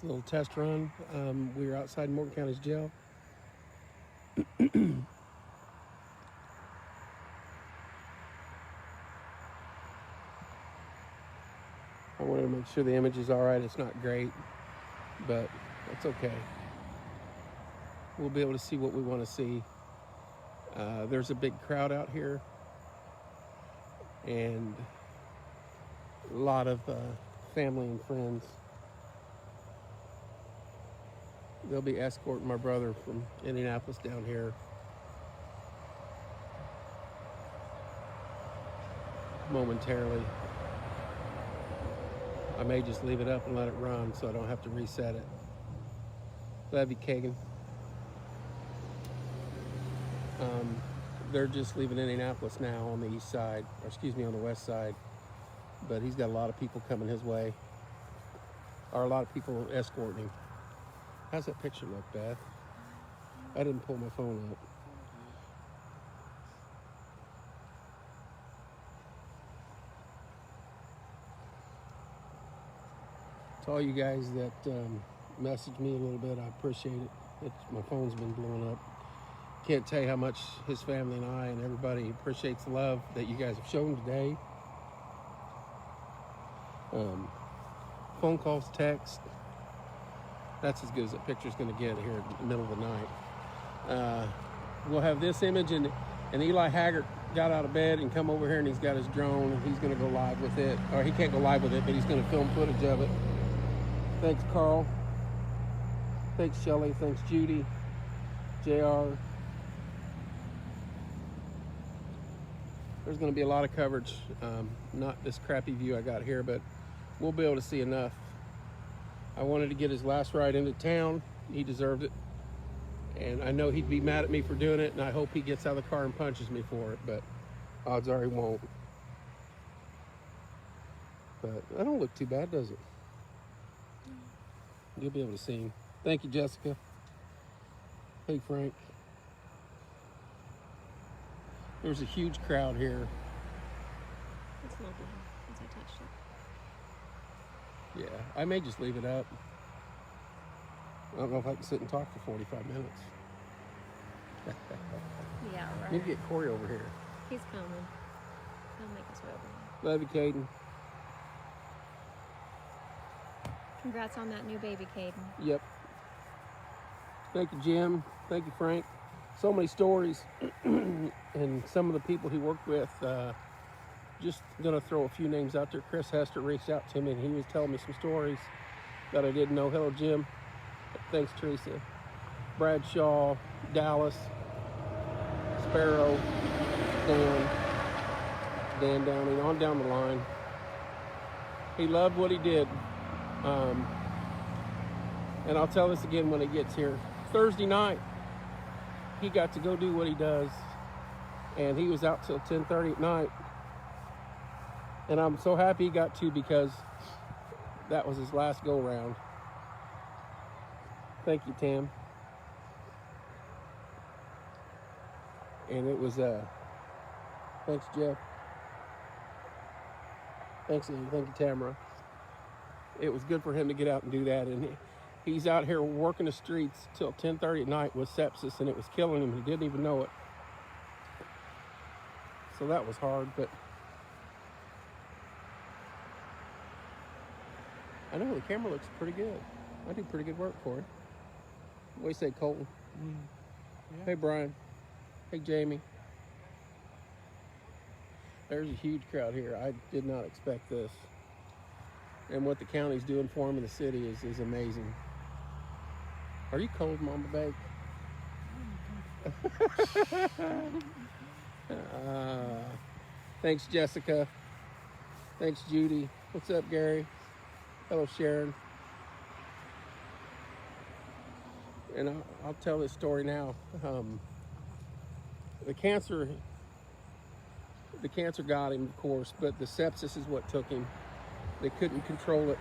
Just a little test run. We were outside Morgan County's jail. I wanted to make sure the image is all right. It's not great, but that's okay. We'll be able to see what we want to see. There's a big crowd out here, and a lot of family and friends. They'll be escorting my brother from Indianapolis down here. Momentarily. I may just leave it up and let it run so I don't have to reset it. Love you, Kagan. They're just leaving Indianapolis now on the east side, or excuse me, on the west side. But he's got a lot of people coming his way, or a lot of people escorting him. How's that picture look, Beth? I didn't pull my phone up. To all you guys that messaged me a little bit, I appreciate it. My phone's been blowing up. Can't tell you how much his family and I and everybody appreciates the love that you guys have shown today. Phone calls, text. That's as good as that picture's going to get here in the middle of the night. We'll have this image, and Eli Haggart got out of bed and come over here, and he's got his drone, and he's going to go live with it. Or he can't go live with it, but he's going to film footage of it. Thanks, Carl. Thanks, Shelly. Thanks, Judy. JR. There's going to be a lot of coverage. Not this crappy view I got here, but we'll be able to see enough. I wanted to get his last ride into town. He deserved it. And I know he'd be mad at me for doing it, and I hope he gets out of the car and punches me for it, but odds are he won't. But that don't look too bad, does it? You'll be able to see him. Thank you, Jessica. Hey, Frank. There's a huge crowd here. It's a little blue since I touched it. Yeah, I may just leave it up. I don't know if I can sit and talk for 45 minutes. Yeah, right. Need to get Corey over here. He's coming. He'll make his way over here. Love you, Caden. Congrats on that new baby, Caden. Yep. Thank you, Jim. Thank you, Frank. So many stories. And some of the people he worked with, just going to throw a few names out there. Chris Hester reached out to me, and he was telling me some stories that I didn't know. Hello, Jim. Thanks, Teresa. Bradshaw, Dallas, Sparrow, Dan Downing, on down the line. He loved what he did. And I'll tell this again when he gets here. Thursday night, he got to go do what he does. And he was out till 10:30 at night. And I'm so happy he got to, because that was his last go-round. Thank you, Tam. And it was, thanks, Jeff. Thanks, Lee. Thank you, Tamara. It was good for him to get out and do that. And he's out here working the streets till 10:30 at night with sepsis, and it was killing him. He didn't even know it. So that was hard, but I know the camera looks pretty good. I do pretty good work for it. What do you say, Colton? Yeah. Hey, Brian. Hey, Jamie. There's a huge crowd here. I did not expect this. And what the county's doing for him in the city is amazing. Are you cold, Mama Bake? Thanks, Jessica. Thanks, Judy. What's up, Gary? Hello, Sharon. And I'll tell this story now. The cancer got him, of course, but the sepsis is what took him. They couldn't control it.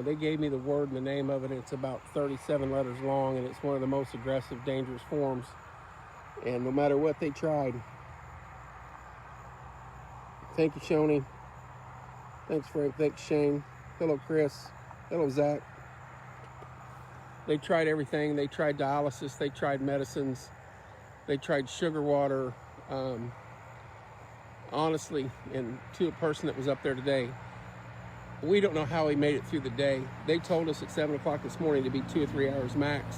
They gave me the word and the name of it. It's about 37 letters long, and it's one of the most aggressive, dangerous forms. And no matter what they tried. Thank you, Shoni. Thanks, Frank. Thanks, Shane. Hello, Chris. Hello, Zach. They tried everything. They tried dialysis. They tried medicines. They tried sugar water. Honestly, and to a person that was up there today, we don't know how he made it through the day. They told us at 7 o'clock this morning to be 2 or 3 hours max.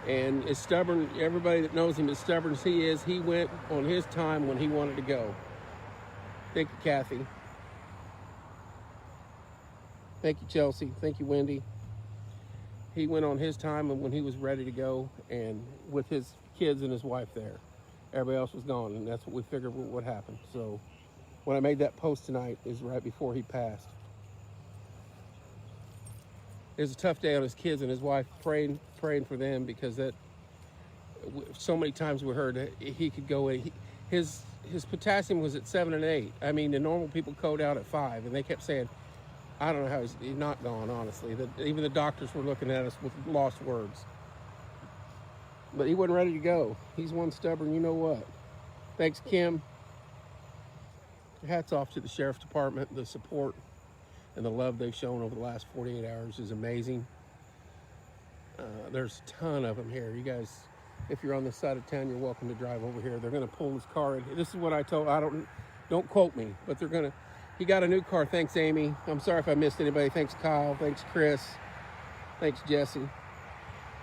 And as stubborn, everybody that knows him, as stubborn as he is, he went on his time when he wanted to go. Thank you, Kathy. Thank you, Chelsea. Thank you, Wendy. He went on his time and when he was ready to go, and with his kids and his wife there. Everybody else was gone, and that's what we figured would happen. So when I made that post tonight is right before he passed. It was a tough day on his kids and his wife, praying for them, because that so many times we heard that he could go in. His potassium was at 7 and 8. I mean, the normal people code out at 5, and they kept saying, I don't know how he's not gone, honestly. Even the doctors were looking at us with lost words. But he wasn't ready to go. He's one stubborn, you know what. Thanks, Kim. Hats off to the Sheriff's Department. The support and the love they've shown over the last 48 hours is amazing. There's a ton of them here. You guys, if you're on this side of town, you're welcome to drive over here. They're going to pull his car in. This is what I told, don't quote me, but they're going to, he got a new car. Thanks, Amy. I'm sorry if I missed anybody. Thanks, Kyle. Thanks, Chris. Thanks, Jesse.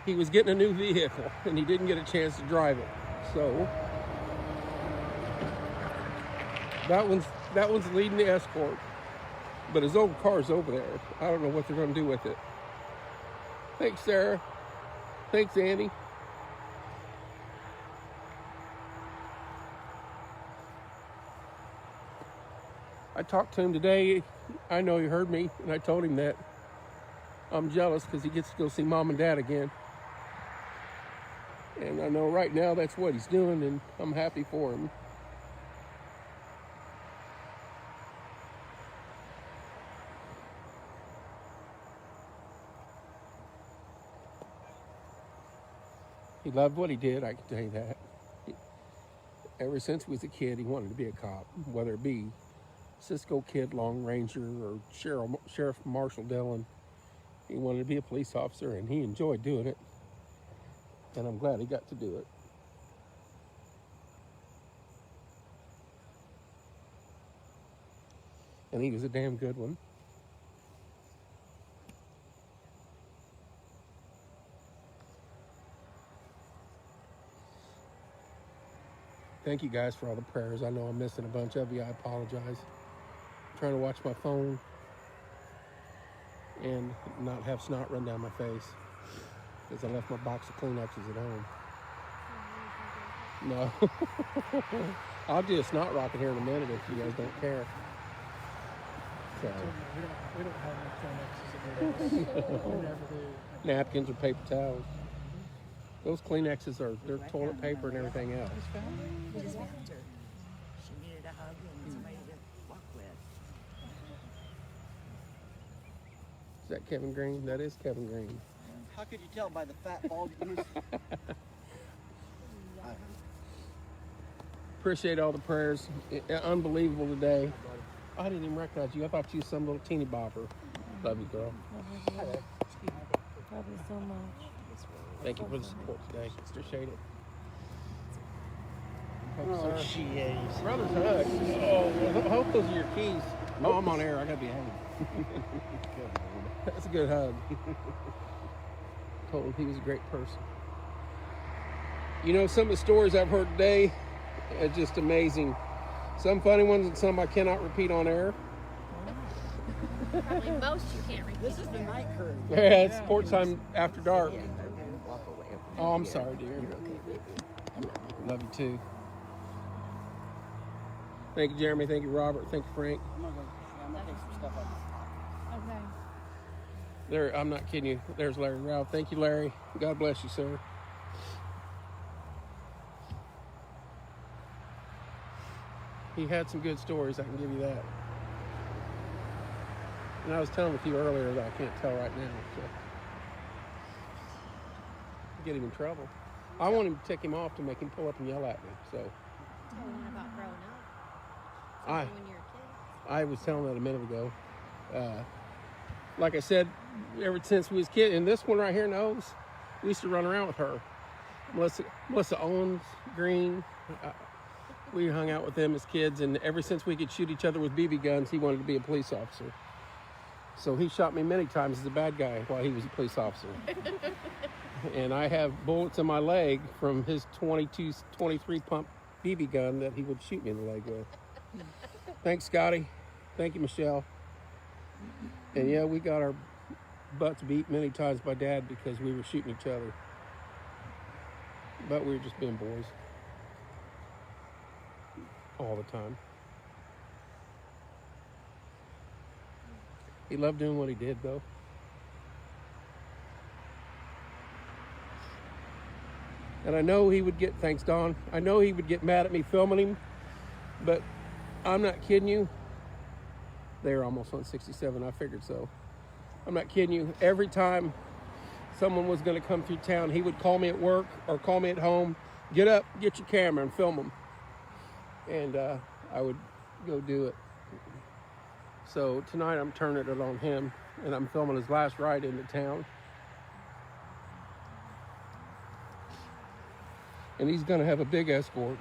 He was getting a new vehicle, and he didn't get a chance to drive it. So that one's leading the escort, but his old car's over there. I don't know what they're going to do with it. Thanks, Sarah. Thanks, Andy. I talked to him today. I know he heard me, and I told him that I'm jealous because he gets to go see Mom and Dad again. And I know right now that's what he's doing, and I'm happy for him. He loved what he did, I can tell you that. Ever since he was a kid, he wanted to be a cop, whether it be Cisco Kid, Long Ranger, or Sheriff Marshall Dillon. He wanted to be a police officer, and he enjoyed doing it. And I'm glad he got to do it. And he was a damn good one. Thank you guys for all the prayers. I know I'm missing a bunch of you. I apologize. I'm trying to watch my phone and not have snot run down my face because I left my box of Kleenexes at home. No. I'll do a snot rocket here in a minute if you guys don't care. So. We don't have any Kleenexes at home. We never do. Napkins or paper towels. Those Kleenexes are, they're toilet paper and everything else. We just found her. She needed a hug and somebody to walk with. Is that Kevin Green? That is Kevin Green. How could you tell by the fat bald goose? Appreciate all the prayers. Unbelievable today. I didn't even recognize you. I thought you was some little teeny bopper. Love you, girl. Love you so much. Thank you for the support today. Appreciate it. Oh, she is. Brother's hug. Oh, I hope those are your keys. Oh, I'm on air. I gotta be home. That's a good hug. Told him he was a great person. You know, some of the stories I've heard today are just amazing. Some funny ones and some I cannot repeat on air. Probably most you can't repeat. This is the night crew. Yeah, it's sports time after dark. Oh, I'm sorry, dear. Love you too. Thank you, Jeremy. Thank you, Robert. Tink you, Frank. I'm gonna take some stuff up. Okay. There, I'm not kidding you. There's Larry Ralph. Thank you, Larry. God bless you, sir. He had some good stories, I can give you that. And I was telling with you earlier that I can't tell right now, so get him in trouble. I want him to tick him off to make him pull up and yell at me. So Tell one about growing up. I When you're a kid. I was telling that a minute ago. Like I said, ever since we was kids. And this one right here knows. We used to run around with her. Melissa Owens, Green. We hung out with them as kids, and ever since we could shoot each other with BB guns, he wanted to be a police officer. So he shot me many times as a bad guy while he was a police officer. And I have bullets in my leg from his 23 pump BB gun that he would shoot me in the leg with. Thanks, Scotty. Thank you, Michelle. And yeah, we got our butts beat many times by Dad because we were shooting each other. But we were just being boys. All the time. He loved doing what he did, though. And I know he would get, thanks Don, I know he would get mad at me filming him, but I'm not kidding you. They're almost on 67, I figured so. I'm not kidding you. Every time someone was going to come through town, he would call me at work or call me at home, get up, get your camera and film them. And I would go do it. So tonight I'm turning it on him, and I'm filming his last ride into town. And he's gonna have a big escort.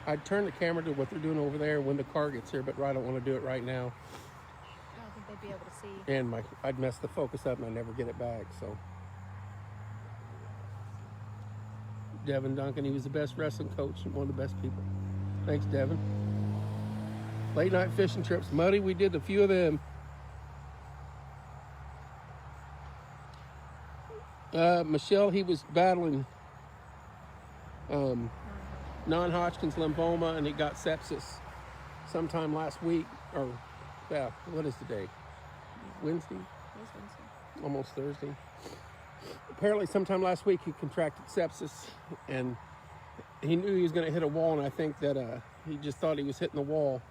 I'd turn the camera to what they're doing over there when the car gets here, but I don't want to do it right now. I don't think they'd be able to see. And I'd mess the focus up and I'd never get it back, so. Devin Duncan, he was the best wrestling coach and one of the best people. Thanks, Devin. Late night fishing trips. Muddy, we did a few of them. Michelle, he was battling non-Hodgkin's lymphoma, and he got sepsis sometime last week, or, yeah, what is the day? Wednesday? This one's Almost Thursday. Apparently sometime last week he contracted sepsis, and he knew he was going to hit a wall, and I think that he just thought he was hitting the wall.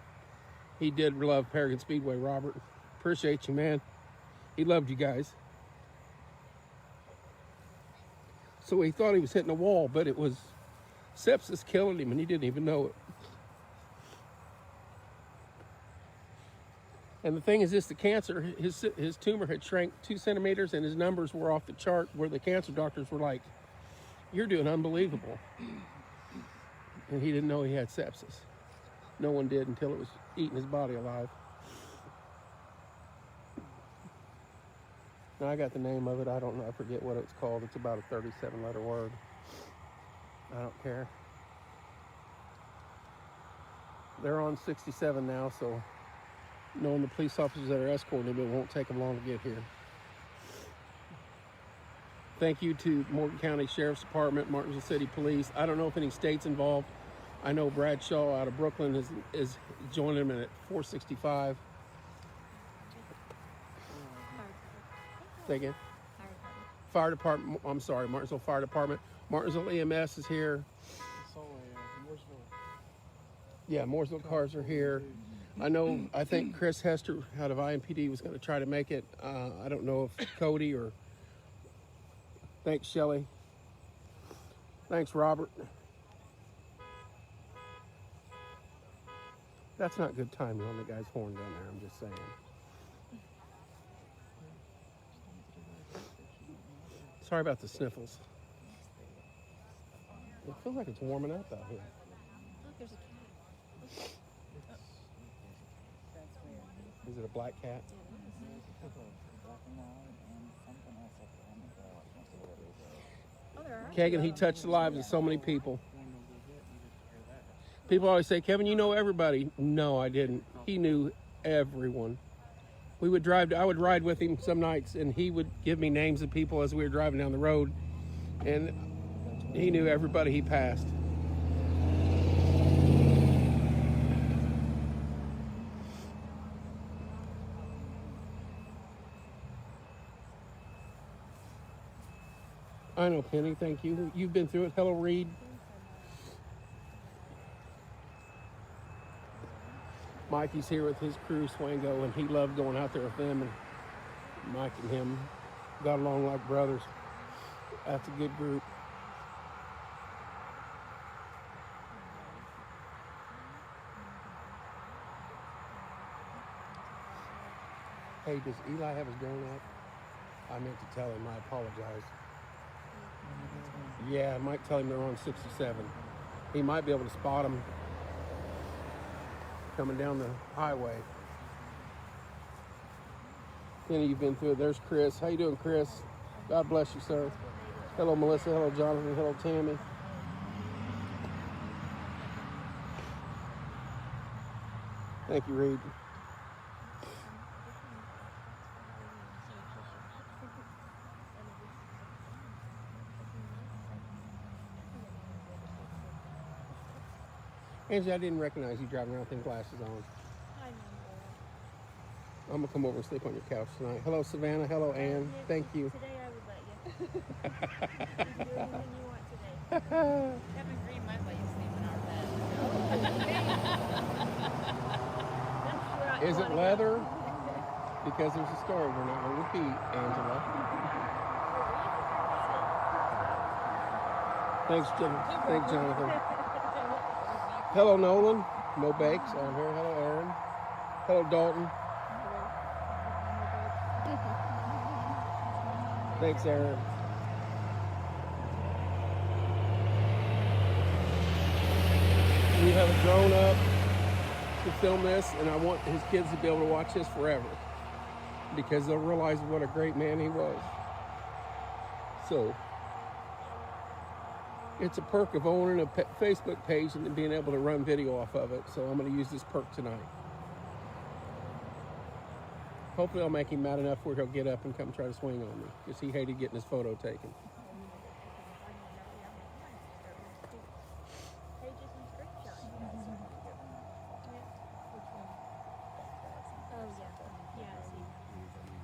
He did love Paragon Speedway, Robert. Appreciate you, man. He loved you guys. So he thought he was hitting a wall, but it was sepsis killing him, and he didn't even know it. And the thing is this, the cancer, his tumor had shrank 2 centimeters, and his numbers were off the chart, where the cancer doctors were like, you're doing unbelievable. And he didn't know he had sepsis. No one did until it was eating his body alive. Now I got the name of it. I don't know. I forget what it's called. It's about a 37-letter word. I don't care. They're on 67 now, so knowing the police officers that are escorting him, it won't take them long to get here. Thank you to Morgan County Sheriff's Department, Martinsville City Police. I don't know if any state's involved. I know Bradshaw out of Brooklyn is joining him at 465. Say again? Fire Department. I'm sorry, Martinsville Fire Department. Martinsville EMS is here. Yeah, Mooresville cars are here. I think Chris Hester out of IMPD was going to try to make it. I don't know if Cody or... Thanks, Shelley. Thanks, Robert. That's not good timing on the guy's horn down there, I'm just saying. Sorry about the sniffles. It feels like it's warming up out here. Look, there's a cat. Is it a black cat? Oh, there are. Kagan, he touched the lives of so many people. People always say, Kevin, you know everybody. No, I didn't. He knew everyone. I would ride with him some nights, and he would give me names of people as we were driving down the road, and he knew everybody he passed. I know, Penny, thank you. You've been through it. Hello, Reed. Mikey's here with his crew, Swango, and he loved going out there with them, and Mike and him got along like brothers. That's a good group. Hey, does Eli have his drone up? I meant to tell him. I apologize. Yeah, I might tell him they're on 67. He might be able to spot them coming down the highway. Kenny, you've been through it. There's Chris. How you doing, Chris? God bless you, sir. Hello, Melissa. Hello, Jonathan. Hello, Tammy. Thank you, Reed. Angie, I didn't recognize you driving around with them glasses on. I know. I'm going to come over and sleep on your couch tonight. Hello, Savannah. Hello, Ann. Thank you. Today I would let you. You can do anything you want today. Kevin Green might let you sleep in our bed. Is it leather? Because there's a story we're not going to repeat, Angela. Thanks, Jonathan. Hello, Nolan. No bakes on here. Hello, Aaron. Hello, Dalton. Thanks, Aaron. We have a drone up to film this, and I want his kids to be able to watch this forever because they'll realize what a great man he was. So, it's a perk of owning a Facebook page and being able to run video off of it. So I'm going to use this perk tonight. Hopefully I'll make him mad enough where he'll get up and come try to swing on me because he hated getting his photo taken.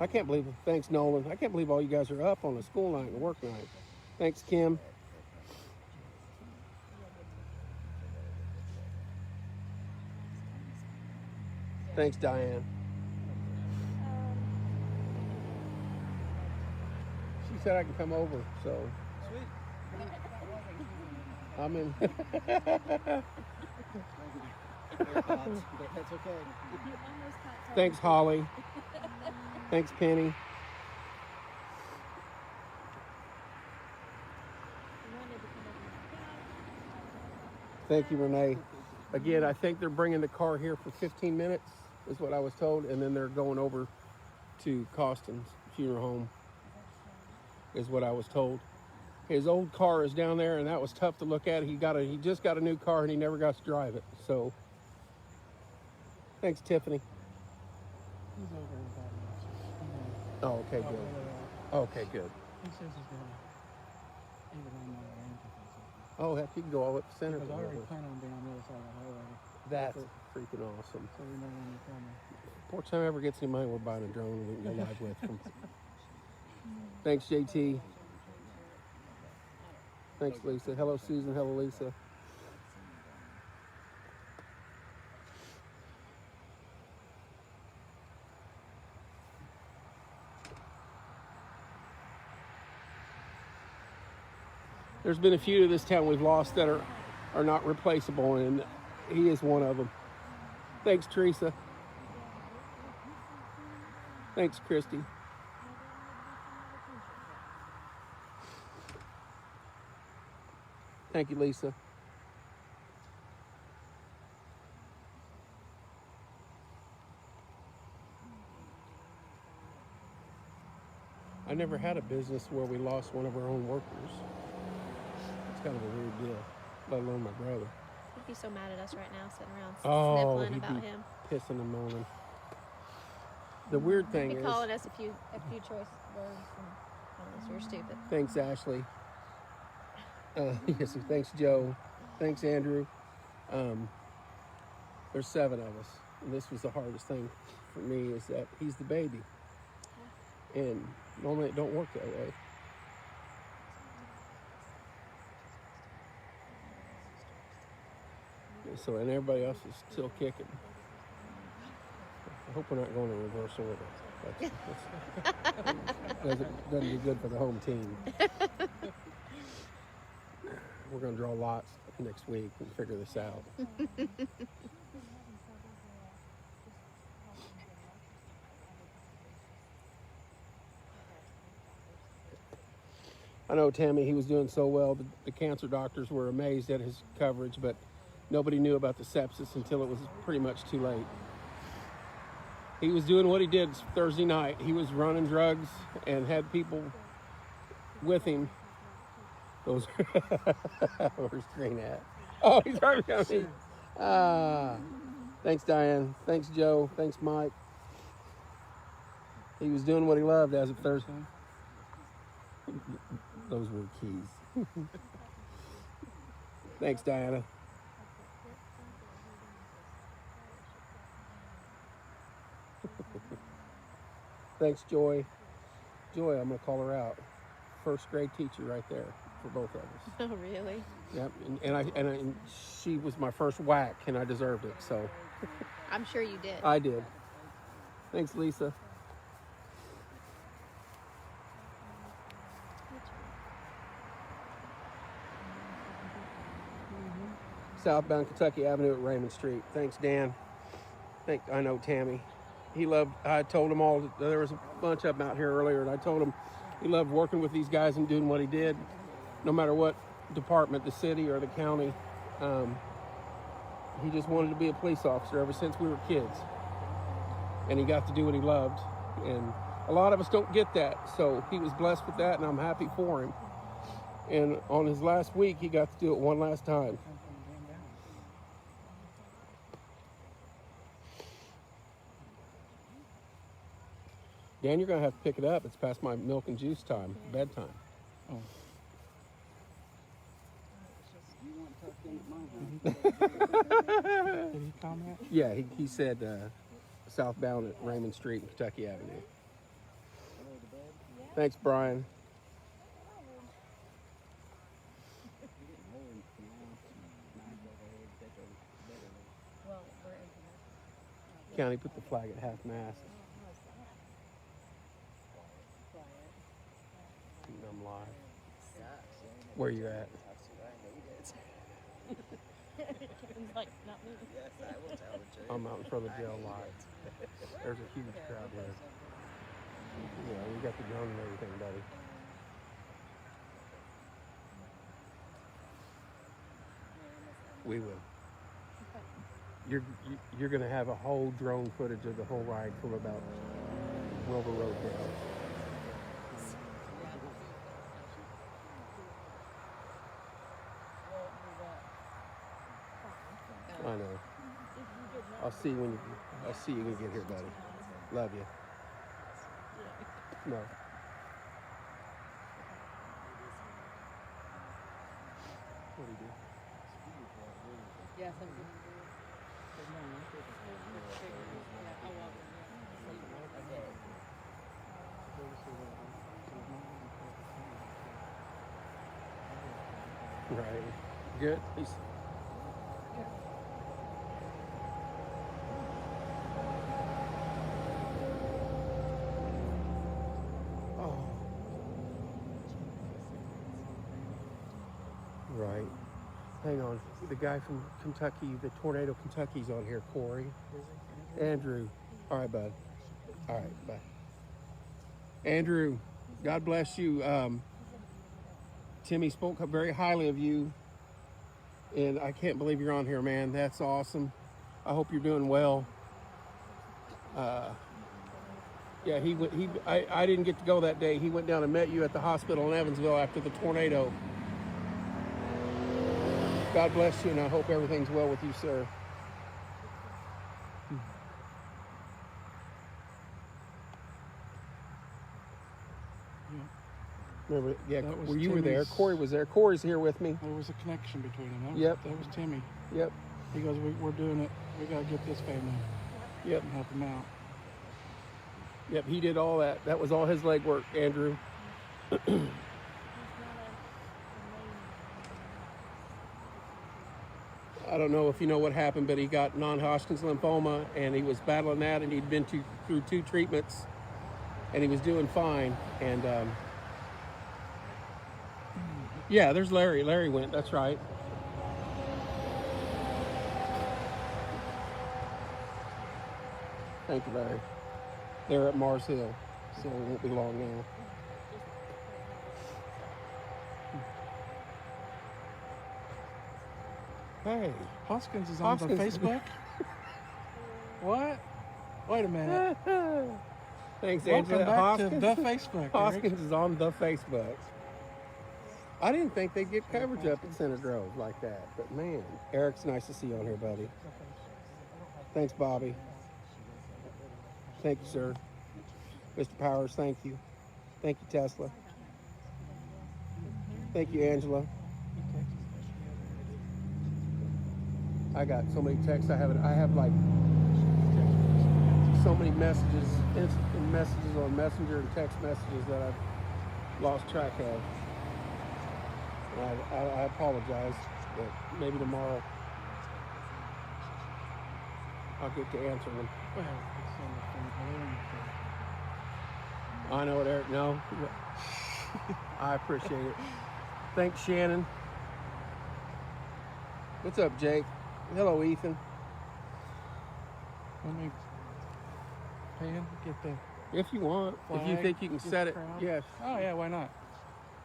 I can't believe it. Thanks, Nolan. I can't believe all you guys are up on a school night and a work night. Thanks, Kim. Thanks, Diane. She said I can come over, so. Sweet. I'm in. That's okay. Thanks, Holly. Thanks, Penny. Thank you, Renee. Again, I think they're bringing the car here for 15 minutes, is what I was told, and then they're going over to Costin's funeral home, is what I was told. His old car is down there, and that was tough to look at. He just got a new car, and he never got to drive it. So, thanks, Tiffany. He's over in about a Oh, okay, good. Okay, good. He says he's going to even on my range. Oh, heck, you can go all up the center. Because I already plan on being on the other side of the highway. That's freaking awesome. So we know when you're coming. Poor time ever gets any money, we're buying a drone and we can go live with them. Thanks, JT. Thanks, Lisa. Hello, Susan. Hello, Lisa. There's been a few of this town we've lost that are not replaceable, and he is one of them. Thanks, Teresa. Thanks, Christy. Thank you, Lisa. I never had a business where we lost one of our own workers. It's kind of a weird deal, let alone my brother. He'd be so mad at us right now, sitting around sniffling he'd about be him. pissing and moaning. The weird thing He'd be is, calling us a few choice words and telling us we're stupid. thanks, Ashley. Yes, thanks, Joe. Thanks, Andrew. There's 7 of us, and this was the hardest thing for me is that he's the baby, and normally it don't work that way. So, and everybody else is still kicking. I hope we're not going in reverse order. Doesn't do good for the home team. We're going to draw lots next week and figure this out. I know Timmy, he was doing so well. The cancer doctors were amazed at his coverage, but nobody knew about the sepsis until it was pretty much too late. He was doing what he did Thursday night. He was running drugs and had people with him. Those where's Green at? Oh, he's right behind me. Thanks, Diane. Thanks, Joe. Thanks, Mike. He was doing what he loved as of Thursday. Those were keys. Thanks, Diana. Thanks, Joy. Joy, I'm going to call her out. First grade teacher right there for both of us. Oh, really? Yep, and she was my first whack, and I deserved it, so. I'm sure you did. I did. Thanks, Lisa. Southbound Kentucky Avenue at Raymond Street. Thanks, Dan. I know Tammy. I told him all, there was a bunch of them out here earlier, and I told him he loved working with these guys and doing what he did, no matter what department, the city or the county. He just wanted to be a police officer ever since we were kids. And he got to do what he loved. And a lot of us don't get that, so he was blessed with that, and I'm happy for him. And on his last week, he got to do it one last time. Dan, you're going to have to pick it up. It's past my milk and juice time, bedtime. Oh. Did he comment? Yeah, he said southbound at Raymond Street and Kentucky Avenue. Thanks, Brian. County put the flag at half-mast. I'm live. Where you at? Like, not moving. Yes, I will tell the truth. I'm out in front of the jail live. There's a huge crowd here. Yeah, we got the drone and everything, buddy. We will. You're going to have a whole drone footage of the whole ride from about Wilbur Road down. I know. I'll see you when you get here, buddy. Love you. No. What do you do? Yes, I'm good. Yeah, I'll walk Right. Good. He's... Oh. Right. Hang on. The guy from Kentucky, the Tornado Kentucky's on here, Corey. Andrew. All right, bud. All right, bye. Andrew, God bless you. Timmy spoke very highly of you, and I can't believe you're on here, man. That's awesome. I hope you're doing well. Yeah, I didn't get to go that day. He went down and met you at the hospital in Evansville after the tornado. God bless you, and I hope everything's well with you, sir. Remember, yeah, was you were there. Timmy's- Corey was there. Corey's here with me. There was a connection between them. Yep. That was Timmy. Yep. He goes, we're doing it. We got to get this family Yep. and help them out. Yep. He did all that. That was all his legwork, Andrew. I don't know if you know what happened, but he got non-Hodgkin's lymphoma, and he was battling that, and he'd been through 2 treatments, and he was doing fine. And yeah, there's Larry. Larry went. That's right. Thank you, Larry. They're at Mars Hill, so it won't be long now. Hey. Hoskins is on the Hoskins. Facebook. What? Wait a minute. Thanks, Welcome Angela. back Hoskins, to the Facebook. Hoskins is on the Facebook. I didn't think they'd get coverage up at Center Grove like that, but man, Eric's nice to see you on here, buddy. Thanks, Bobby. Thank you, sir. Mr. Powers, thank you. Thank you, Tesla. Thank you, Angela. I got so many texts. I have like so many messages, instant messages on Messenger and text messages that I've lost track of. I apologize, but maybe tomorrow I'll get to answering them. I know what Eric, no. I appreciate it. Thanks, Shannon. What's up, Jake? Hello, Ethan. Let me pan, get the If you want, if you flag, think you can get set the it, crowd. yes. Oh yeah, why not?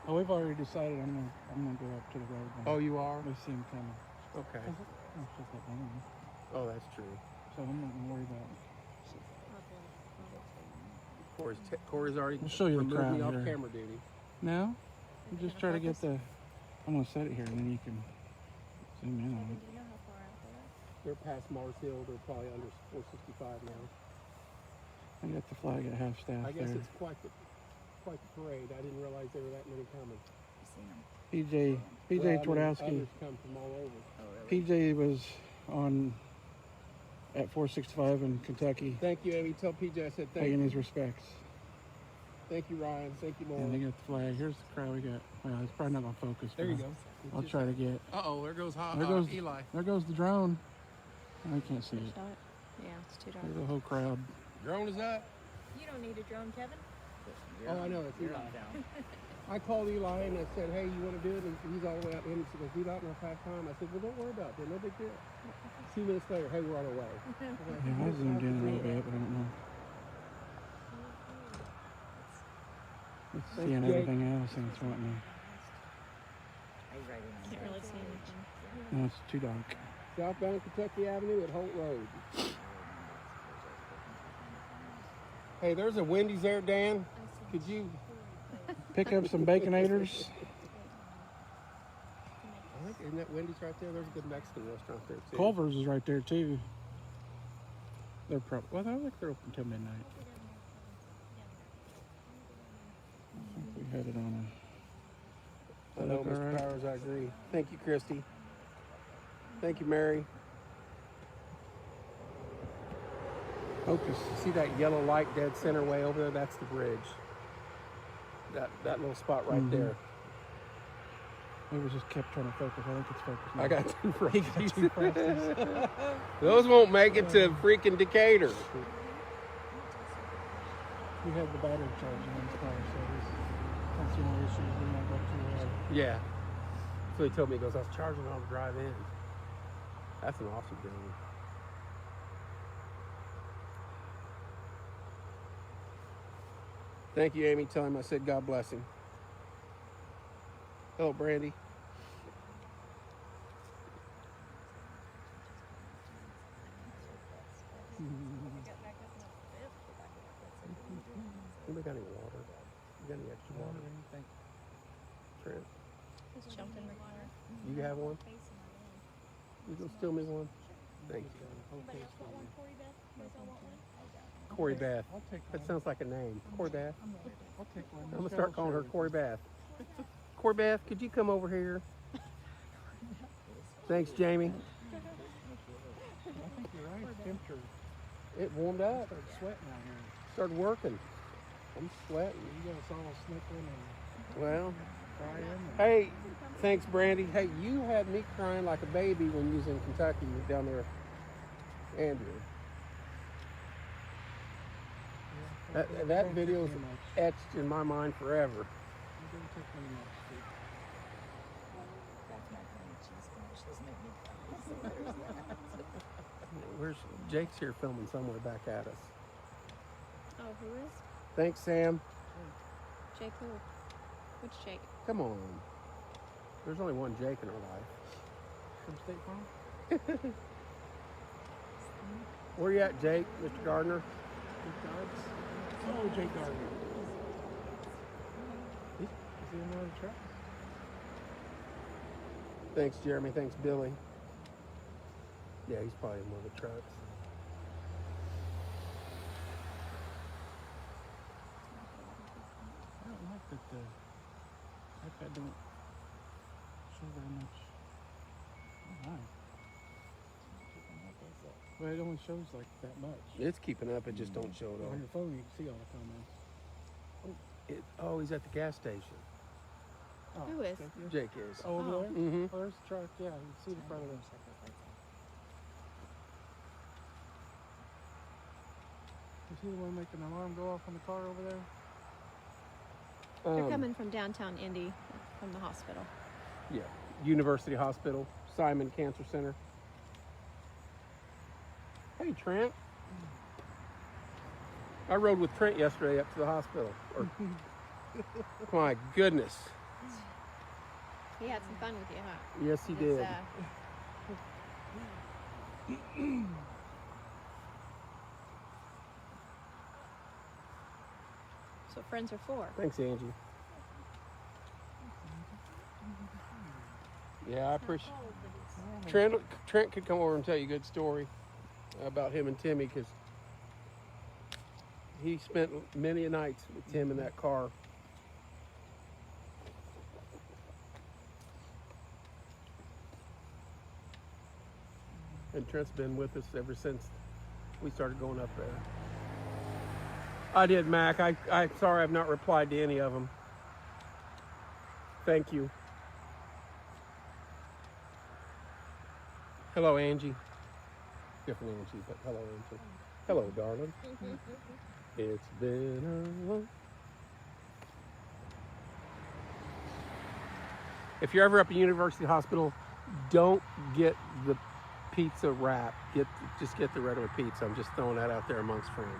Oh, we've already decided I'm gonna go up to the road. Now. Oh, you are? We see him coming. Okay. I'll shut that down. Oh, that's true. So I'm not gonna worry about Corey's already I'll show you the removed crowd me off here. camera duty. it. Now, you just try to get the. I'm gonna set it here, and then you can zoom in on Kevin, it. do you know how far out they are? They're past Mars Hill. They're probably under 465 now. I got the flag at half staff I guess there. it's quite the parade. I didn't realize there were that many coming. You seen them? PJ Well, I mean, Twardowski. others come from all over. Oh, really? PJ was on at 465 in Kentucky, Thank you, Amy. Tell PJ I said thank paying you. his respects. Thank you, Ryan. Thank you, And they Laura. got the flag. Here's the crowd we got. Well, it's probably not gonna focus. There but you go. I'll try to get. Uh-oh, there goes There goes Eli. There goes the drone. I can't see it. Shot it? Yeah, it's too dark. There's a whole crowd. Drone is up. You don't need a drone, Kevin. Oh, I know. It's You're Eli. on down. I called Eli and I said, hey, you want to do it? And he's all the way out in. He goes, do that in our past time. I said, well, don't worry about it. No big deal. 2 minutes later, hey, we're on our way. Yeah, I zoomed in a little bit, but I don't know. It's Thanks, seeing Jake. everything else and it's wanting He's right in on Can't that. really see anything. to. No, it's too dark. Southbound Kentucky Avenue at Holt Road. Hey, there's a Wendy's there, Dan. Could you? Pick up some Baconators. I think, isn't that Wendy's right there? There's a good Mexican restaurant there, too. Culver's is right there too. They're probably, well, I think they're open till midnight. I think we had it on I know, All Mr. right. Powers, I agree. Thank you, Christy. Thank you, Mary. Focus. See that yellow light dead center way over there? That's the bridge. That little spot right Mhm. there. It was just kept trying to focus. I think it's focused now. I got two He got Frosties. two Frosties. Those won't make it to freaking Decatur. We have the battery charging in his car, so that's the only issue. We might go too hard. Yeah. So he told me, he goes, I was charging on the drive in. That's an awesome thing. Thank you, Amy. Tell him I said God bless him. Hello, Brandy. Anybody got any water? You got any extra water? Trent, Just jumped in the water. you have one? You go steal me one? Thank you. Anybody else want one? Corey Beth? You guys all want one? Corey Bath. I'll take one. That sounds like a name. Corey Bath. I'll take one. I'm gonna start calling her Corey Bath. Corey Bath, could you come over here? Thanks, Jamie. I think you're right. Temperature It warmed up. started sweating out here. Started working. I'm sweating. You got us all sniffling and Well, crying. And hey, thanks, Brandy. Hey, you had me crying like a baby when you was in Kentucky down there, Andrew. That video is etched in my mind forever. It didn't take me much. That's my kind of cheese commercials make me cry. So there's that. Where's Jake's here filming somewhere back at us. Oh, who is? Thanks, Sam. Jake who? Which Jake? Come on. There's only one Jake in our life. from State Farm? Where you at, Jake? Mr. Gardner? Jake Dogs? Oh, Jake Gardner. Is he in one of the trucks? Thanks, Jeremy. Thanks, Billy. Yeah, he's probably in one of the trucks. I don't like that the iPad don't show very much. Oh, my. Well, it only shows like that much. It's keeping up. It just don't show it On all. your phone, you can see all the comments. Oh, he's at the gas station. Oh, Who is? Jake is. Oh, over there? Mm-hmm. Oh, there's the truck. Yeah, you can see the front of them. Is he the one making the alarm go off on the car over there? They're coming from downtown Indy, from the hospital. Yeah. University Hospital, Simon Cancer Center. Hey, Trent. I rode with Trent yesterday up to the hospital. My goodness. He had some fun with you, huh? Yes, he It's, did. That's what friends are for. Thanks, Angie. Yeah, I appreciate. Trent could come over and tell you a good story about him and Timmy, because he spent many a nights with Tim in that car. And Trent's been with us ever since we started going up there. I did, Mac. I'm sorry I've not replied to any of them. Thank you. Hello, Angie. Different Angie, but hello, Angie. Hello, darling. It's been a long... If you're ever up at University Hospital, don't get the pizza wrap. Just get the regular pizza. I'm just throwing that out there amongst friends.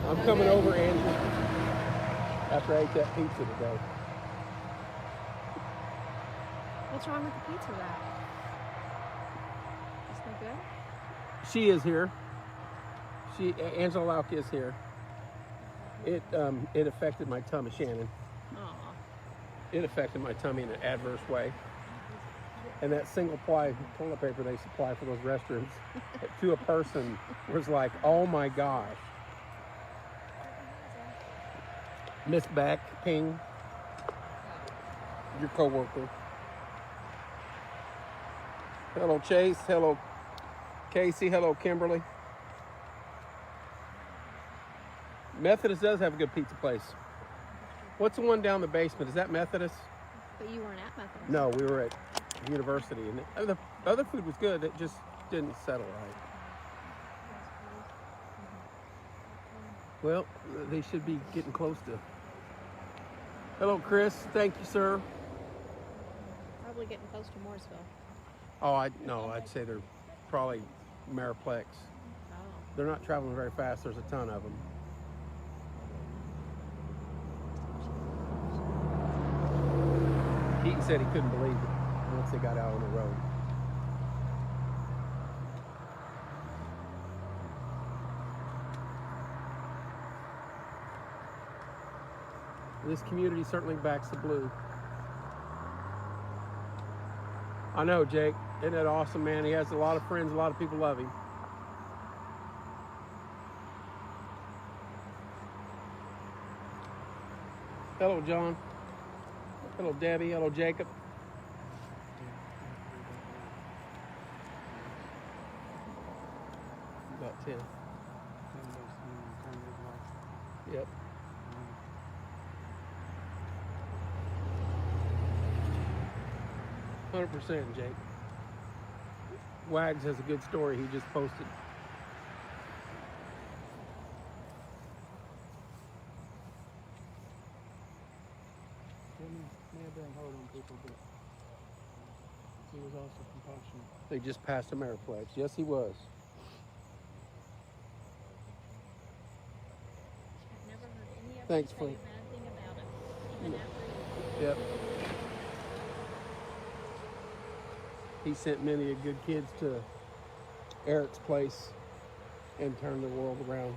I'm coming over, Angie, after I ate that pizza today. What's wrong with the pizza wrap? It's no good? She is here. Angela Lauk is here. It affected my tummy, Shannon. Aw. It affected my tummy in an adverse way. And that single ply toilet paper they supply for those restrooms to a person was like, oh my gosh. Miss Beck, Ping, your coworker. Hello, Chase. Hello, Casey. Hello, Kimberly. Methodist does have a good pizza place. What's the one down the basement? Is that Methodist? But you weren't at Methodist. No, we were at University, and the other food was good. It just didn't settle right. Well, they should be getting close to. Hello, Chris. Thank you, sir. Probably getting close to Mooresville. Oh, I'd say they're probably Mariplex. Oh. They're not traveling very fast. There's a ton of them. Keaton said he couldn't believe it once they got out on the road. This community certainly backs the blue. I know, Jake. Isn't that awesome, man? He has a lot of friends. A lot of people love him. Hello, John. Hello, Debbie. Hello, Jacob. About 10. Yep. %, Jake. Wags has a good story he just posted. May have been hard on people, but he was also compassionate. They just passed a Mariplex. Yes, he was. I've never heard any of Thanks, them say Frank. a bad thing about it, even after you. Yep. He sent many a good kids to Eric's place and turned the world around.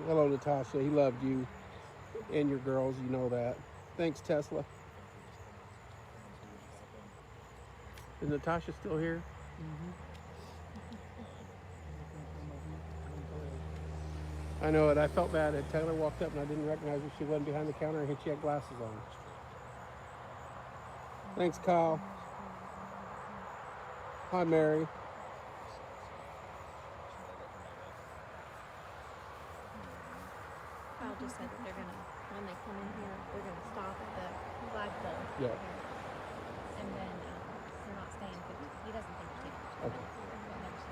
Hello, Natasha. He loved you and your girls. You know that. Thanks, Tesla. Is Natasha still here? I know it. I felt bad. Taylor walked up and I didn't recognize her. She wasn't behind the counter and she had glasses on. Thanks, Kyle. Hi, Mary. Kyle just said that they're gonna, when they come in here, they're gonna stop at the flagpole. Yeah. And then they're not staying 50. He doesn't think it's taking 50 Okay. minutes.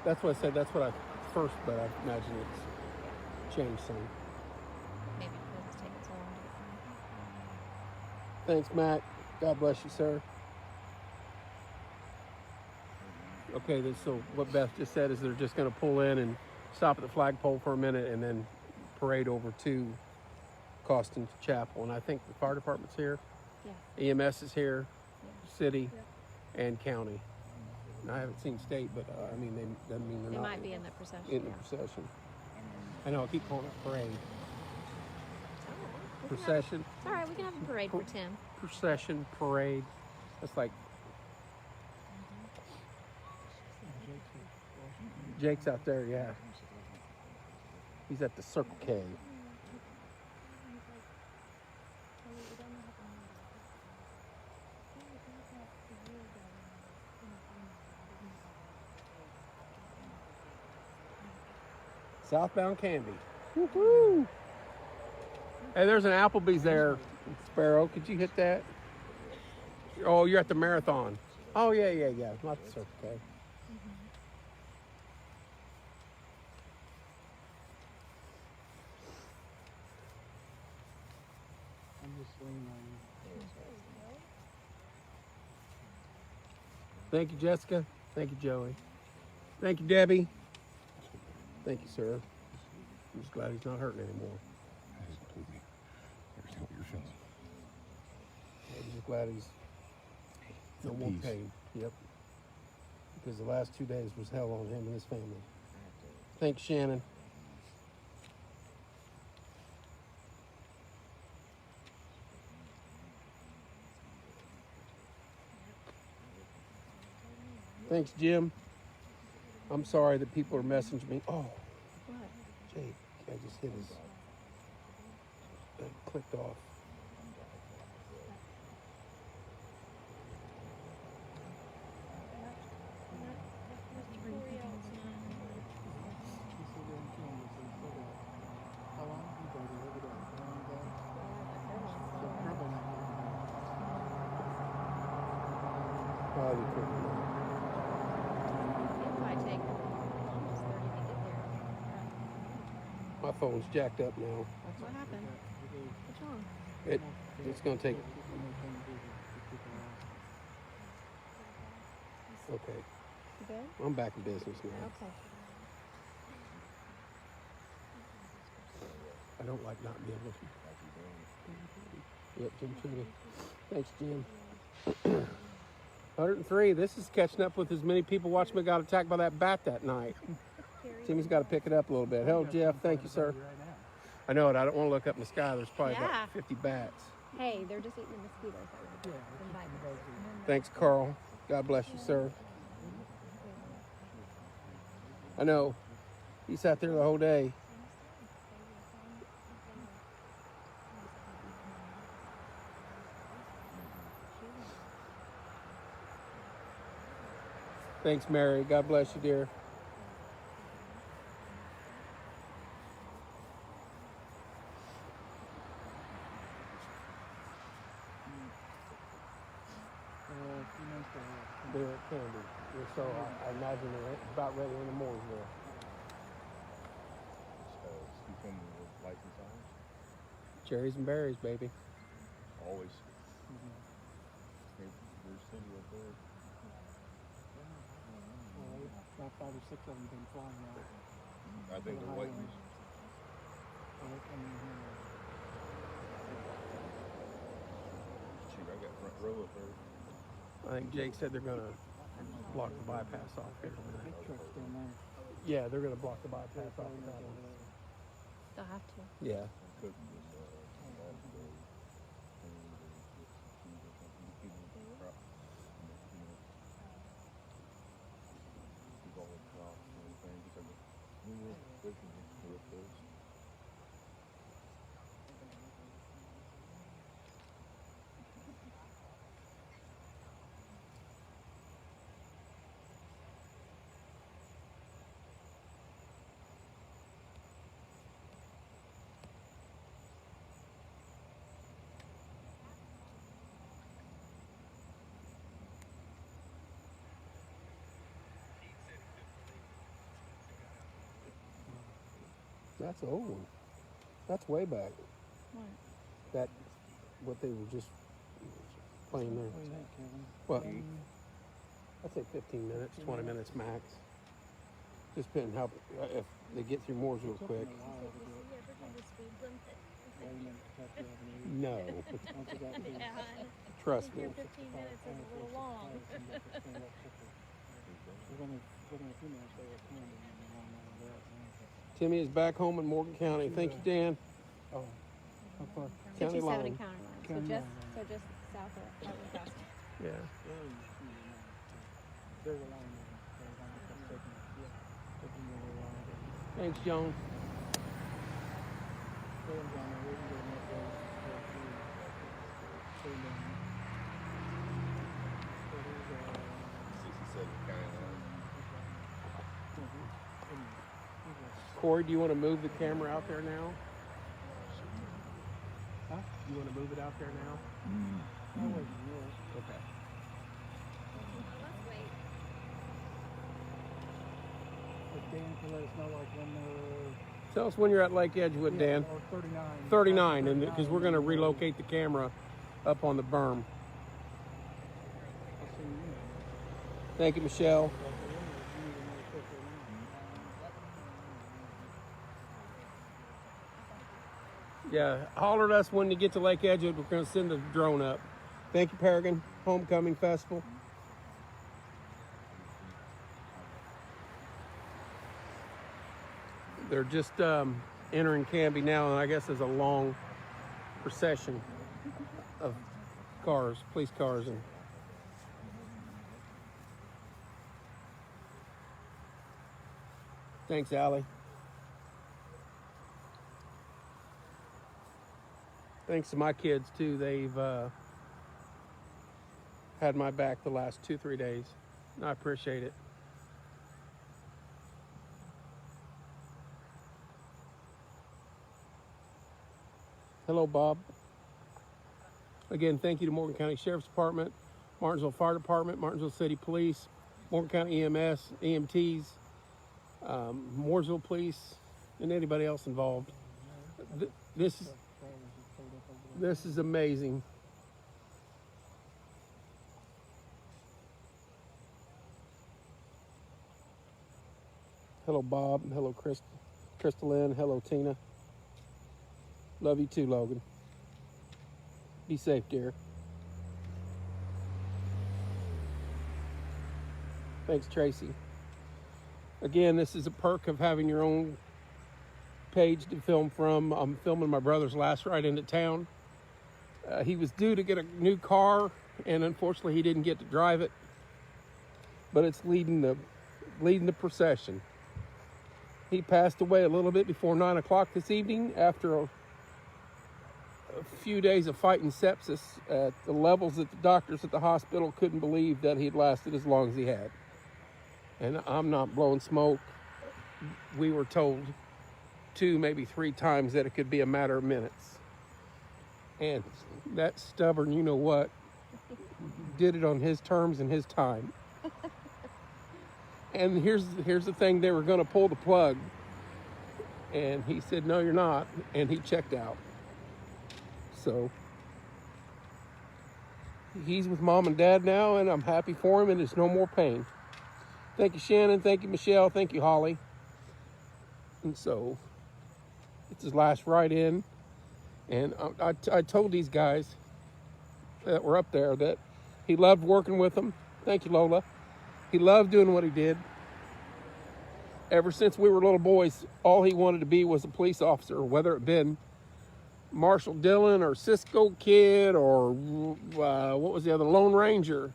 That's what I said. That's what I first, but I imagine it's changed some. Maybe because it's taking so long to get from. Thanks, Matt. God bless you, sir. Okay, so what Beth just said is they're just going to pull in and stop at the flagpole for a minute and then parade over to Costin Chapel. And I think the fire department's here. Yeah. EMS is here, Yeah. city, and county. And I haven't seen state, but I mean, doesn't mean they're They not might be in the procession. in the Yeah. procession. I know, I keep calling it parade. It's all right. Procession, It's all right. We can have a parade for Tim. procession, parade. That's like Jake's out there, yeah. He's at the Circle K. Southbound Canby. Woo-hoo! Hey, there's an Applebee's there, Sparrow. Could you hit that? Oh, you're at the marathon. Oh, yeah. Not the Circle K. I'm just leaning on you. Thank you, Jessica. Thank you, Joey. Thank you, Debbie. Thank you, sir. I'm just glad he's not hurting anymore. Completely understand what you're feeling. I'm just glad he's no At more peace. pain. Yep. Because the last 2 days was hell on him and his family. Thanks, Shannon. Thanks, Jim. I'm sorry that people are messaging me. Oh, What? Jake, I just hit his. It clicked off. He's still doing killing you, so he's still there. How long have you been there over there? How long ago? So probably not long. Probably couldn't. It might take almost 30 to get there. My phone's jacked up now. What happened? What's wrong? It's gonna take. Okay, You good? I'm back in business now. Okay. I don't like not being with you. Yep, Jim Cheney. Thanks, Jim. 103. This is catching up with as many people watching me got attacked by that bat that night. Timmy's got to pick it up a little bit. Hello, Jeff. Thank you, sir. I know it. I don't want to look up in the sky. There's probably Yeah. about 50 bats. Hey, they're just eating the mosquitoes. Thanks, Carl. God bless you, sir. I know. He sat there the whole day. Thanks, Mary. God bless you, dear. They're at Candy. So I imagine they're about ready in the Mooresville. You come with license hours? Cherries and berries, baby. Always. There's city up there. About 5 or 6 of them been flying now. I think they're waiting. So they're coming in here. Shoot, I got Front row of her. I think Jake said they're gonna block the bypass off here. Big truck's down there. Yeah, they're gonna block the bypass off. They'll have to. Yeah. Cousin was long ago. And she was something. He was crap. He's always crop and everything. Because we were fishing real close. That's an old one. That's way back. What? That, what they were just playing there. What do you think, Kevin? What? I'd say 15 minutes, 20 minutes max. Just depending how, if they get through Moore's real quick. No, trust me. 15 minutes is a little long. Timmy is back home in Morgan County. Thank you, Dan. Oh, how far? County 57 line. county line. So County just, line. so just south of Harvard Crossing. Yeah. There's a line there. There's a line that's taking a little while. Thanks, Joan. Going down there, we can go north there. Straight down there. So there's 67 county line. Corey, do you want to move the camera out there now? Huh? Do you want to move it out there now? I wasn't yours. Okay. But Dan can let us know like when Tell us when you're at Lake Edgewood, Dan. Or 39. 39, and because we're going to relocate the camera up on the berm. I'll see you. Thank you, Michelle. Yeah, holler at us when you get to Lake Edgewood. We're going to send the drone up. Thank you, Paragon Homecoming Festival. They're just entering Canby now, and I guess there's a long procession of cars, police cars, and thanks, Allie. Thanks to my kids too. They've had my back the last 2-3 days. I appreciate it. Hello, Bob. Again, thank you to Morgan County Sheriff's Department, Martinsville Fire Department, Martinsville City Police, Morgan County EMS, EMTs, Mooresville Police, and anybody else involved. This is amazing. Hello, Bob. Hello, Crystalline. Hello, Tina. Love you too, Logan. Be safe, dear. Thanks, Tracy. Again, this is a perk of having your own page to film from. I'm filming my brother's last ride into town. He was due to get a new car, and unfortunately he didn't get to drive it. But it's leading the procession. He passed away a little bit before 9 o'clock this evening after a few days of fighting sepsis at the levels that the doctors at the hospital couldn't believe that he'd lasted as long as he had. And I'm not blowing smoke. We were told 2, maybe 3 times that it could be a matter of minutes. And that stubborn, you know what, did it on his terms and his time. And here's the thing, they were going to pull the plug. And he said, no, you're not. And he checked out. So he's with mom and dad now, and I'm happy for him, and there's no more pain. Thank you, Shannon. Thank you, Michelle. Thank you, Holly. And so it's his last ride in. And I told these guys, that were up there that he loved working with them. Thank you, Lola. He loved doing what he did. Ever since we were little boys, all he wanted to be was a police officer, whether it been Marshall Dillon or Cisco Kid or what was the other, Lone Ranger.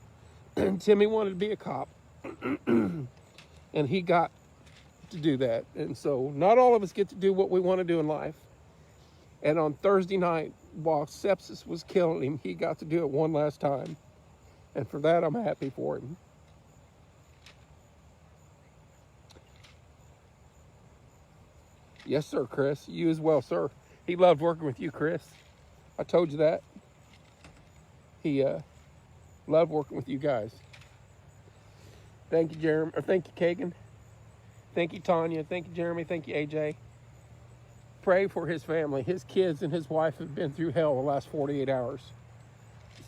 Timmy wanted to be a cop, and he got to do that. And so not all of us get to do what we want to do in life. And on Thursday night, while sepsis was killing him, he got to do it one last time. And for that, I'm happy for him. Yes, sir, Chris. You as well, sir. He loved working with you, Chris. I told you that. He loved working with you guys. Thank you, Jeremy. Or thank you, Kagan. Thank you, Tanya. Thank you, Jeremy. Thank you, AJ. Pray for his family. His kids and his wife have been through hell the last 48 hours.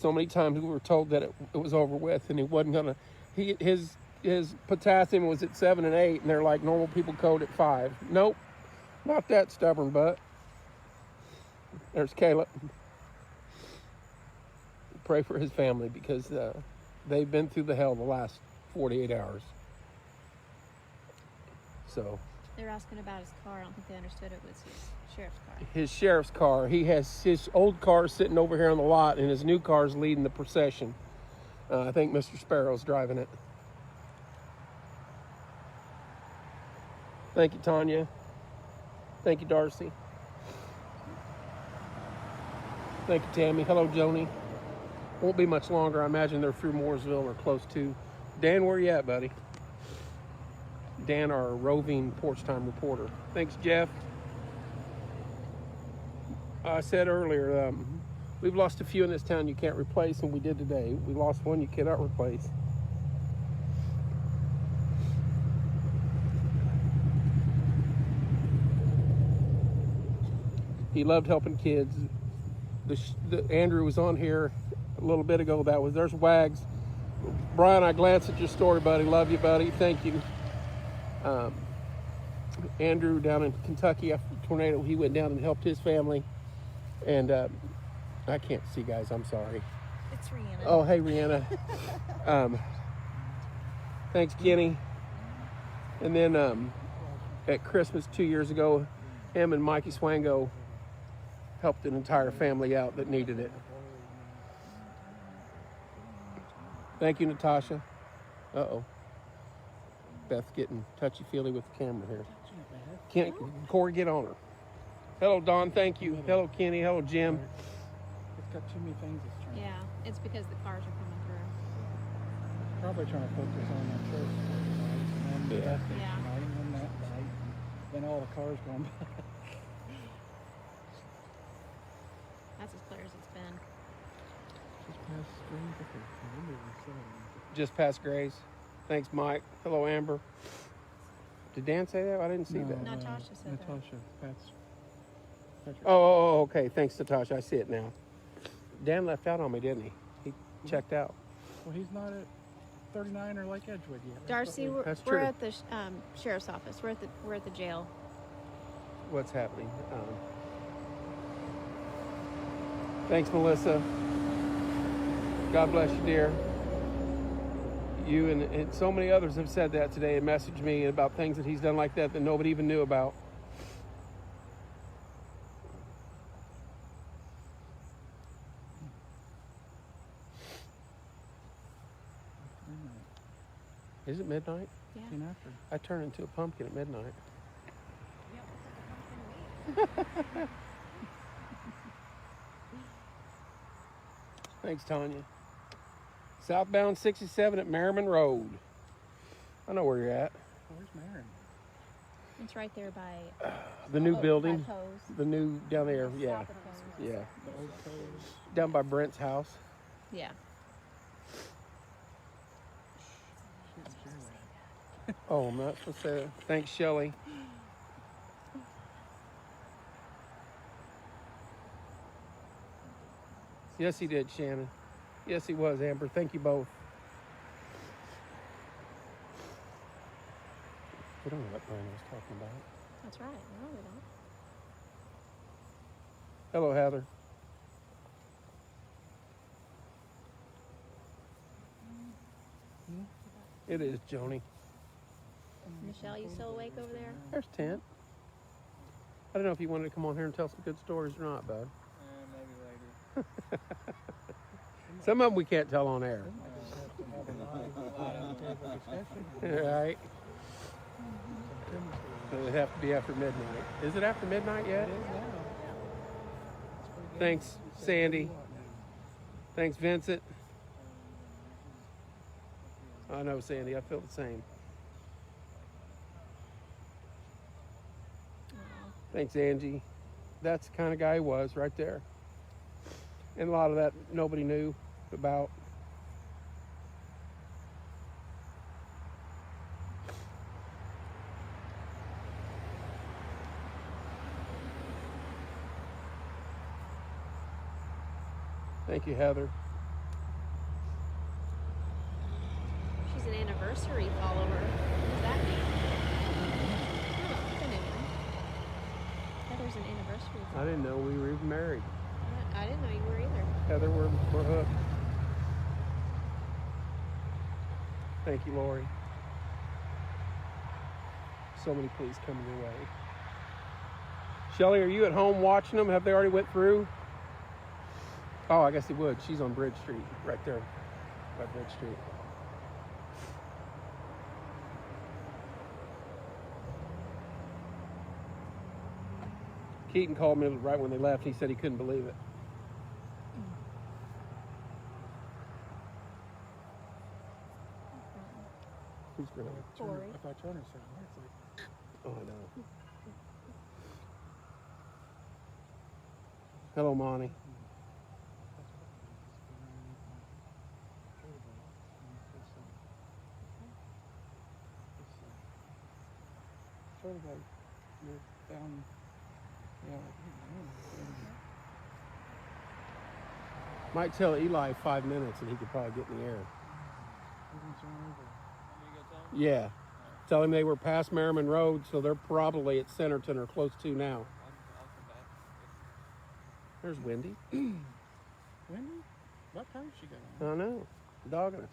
So many times we were told that it was over with and he wasn't gonna. His potassium was at 7 and 8, and they're like normal people code at 5. Nope, not that stubborn butt. There's Caleb. Pray for his family because they've been through the hell the last 48 hours. So. They were asking about his car. I don't think they understood it was his sheriff's car. His sheriff's car. He has his old car sitting over here on the lot, and his new car's leading the procession. I think Mr. Sparrow's driving it. Thank you, Tanya. Thank you, Darcy. Thank you, Tammy. Hello, Joni. Won't be much longer. I imagine they're through Mooresville or close to. Dan, where you at, buddy? Dan, our roving porch time reporter. Thanks, Jeff. I said earlier, we've lost a few in this town you can't replace, and we did today. We lost one you cannot replace. He loved helping kids. Andrew was on here a little bit ago. There's Wags. Brian, I glanced at your story, buddy. Love you, buddy. Thank you. Andrew down in Kentucky after the tornado, he went down and helped his family. And I can't see, guys. I'm sorry. It's Rihanna. Oh, hey, Rihanna. Thanks, Kenny. And then at Christmas 2 years ago, him and Mikey Swango helped an entire family out that needed it. Thank you, Natasha. Uh-oh. Beth's getting touchy-feely with the camera here. Corey, get on her. Hello, Don. Thank you. Hello, Kenny. Hello, Jim. It's got too many things it's trying. Yeah, it's because the cars are coming through. Probably trying to focus on that church tonight, and then Yeah. that thing Yeah. tonight, and then that night, then all the cars going by. That's as clear as it's been. Just past Springs, I think. I remember we saw it. Just past Grays. Thanks, Mike. Hello, Amber. Did Dan say that? I didn't see that. Natasha said that. Natasha, that's Patrick. Oh, okay. Thanks, Natasha. I see it now. Dan left out on me, didn't he? He checked out. Well, he's not at 39 or Lake Edgewood yet. Darcy, That's we're true. at the sheriff's office. We're at the jail. What's happening? Thanks, Melissa. God bless you, dear. You and so many others have said that today and messaged me about things that he's done like that nobody even knew about. Is it midnight? Yeah. Soon after. I turn into a pumpkin at midnight. Thanks, Tanya. Southbound 67 at Merriman Road. I know where you're at. Where's Marin? It's right there by The new by building. Poe's. The new down there. Yeah. South of Poe's. Yeah. The old cove. Down by Brent's house. Yeah. Shouldn't share that. Oh, I'm not supposed to say that. Thanks, Shelley. Yes, he did, Shannon. Yes, he was, Amber. Thank you both. We don't know what Brian was talking about. That's right. No, we don't. Hello, Heather. It is, Joni. Michelle, you still awake over there? There's Tent. I don't know if you wanted to come on here and tell some good stories or not, bud. Maybe later. Some of them we can't tell on air. Right. So it'd have to be after midnight. Is it after midnight yet? Thanks, Sandy. Thanks, Vincent. I know, Sandy. I feel the same. Thanks, Angie. That's the kind of guy he was right there. And a lot of that nobody knew about. Thank you, Heather. She's an anniversary follower. What does that mean? Oh, I didn't know. Heather's an anniversary I follower. didn't know we were even married. I didn't know you were either. Heather, we're hooked. Thank you, Lori. So many pleas coming your way. Shelly, are you at home watching them? Have they already went through? Oh, I guess he would. She's on Bridge Street, right there, by Bridge Street. Keaton called me right when they left. He said he couldn't believe it. Who's going to? Corey. I thought Turner said it. Oh, I know. Hello, Monty. Sort of like you're down, yeah. Might tell Eli 5 minutes and he could probably get in the air. Yeah. Tell him they were past Merriman Road, so they're probably at Centerton or close to now. There's Wendy. Wendy? What time she got on? I know. Dogging us.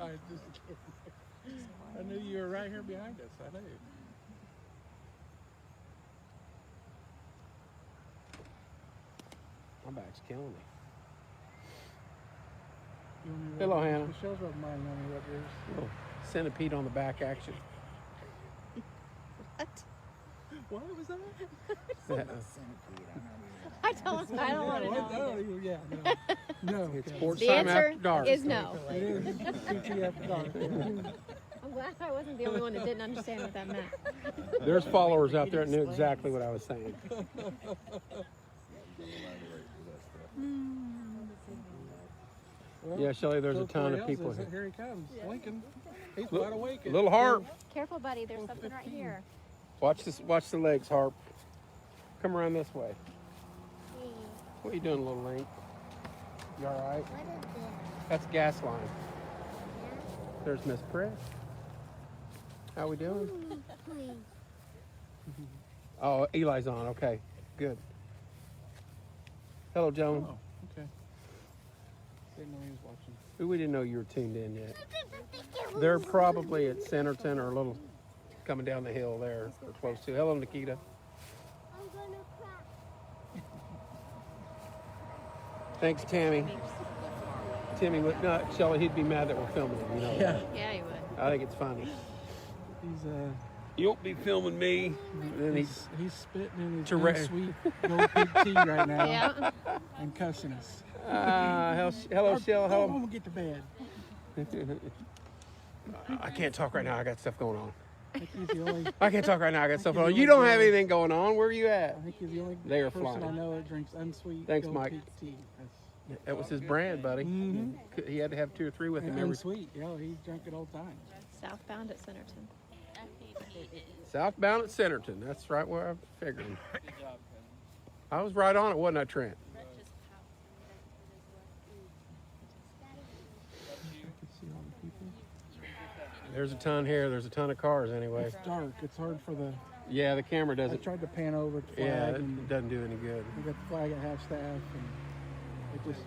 I just I knew you were right here behind us. I knew. My back's killing me. You want me to Hello, rub- Hannah. Michelle's rubbing mine. You want me to rub yours? Little centipede on the back action. What? What was that? I told him I don't want to know. Yeah, no. No. It's okay. sports The time answer after dark. is no. It is. CT after dark. Yeah. I'm glad I wasn't the only one that didn't understand what that meant. There's followers out there that knew exactly what I was saying. Well, Yeah, Shelly, there's so a ton of Coryell people says here. Here he comes, Lincoln. He's Look, wide awake. at Little Harp. Careful, buddy. There's something right 12:15. here. Watch this. Watch the legs, Harp. Come around this way. What are you doing, little Link? You all right? What is this? That's gas line. There's Miss Press. How we doing? Oh, Eli's on. Okay, good. Hello, Joan. Oh, okay. Didn't know he was watching. Ooh, we didn't know you were tuned in yet. They're probably at Centerton or a little coming down the hill there or close to. Hello, Nikita. I'm gonna cry. Thanks, Tammy. Timmy would not, Shelly, he'd be mad that we're filming him, you know. Yeah. Yeah, you would. I think it's funny. He's You won't be filming me. And then he's spitting in his Terra- sweet gold pig tea right now Yeah. and cussing us. hello, Shell. I'm Hello. gonna get to bed. I can't talk right now. I got stuff going on. I think he's the only. I can't talk right now. I got stuff you're going on. the You don't only have guy- anything going on. Where are you at? I think he's the only They are person flying. I know that drinks unsweet Thanks, gold Mike. pig tea. That was his brand, buddy. Mhm. He had to have 2 or 3 with him every. Unsweet. Yeah, he drank it all the time. Southbound at Centerton. Southbound at Centerton. That's right where I figured. I was right on it, wasn't I, Trent? I could see all the people. There's a ton here. There's a ton of cars anyway. It's dark. It's hard for the. Yeah, the camera I doesn't. tried to pan over the flag Yeah, and it doesn't do any good. we got the flag at half staff and it just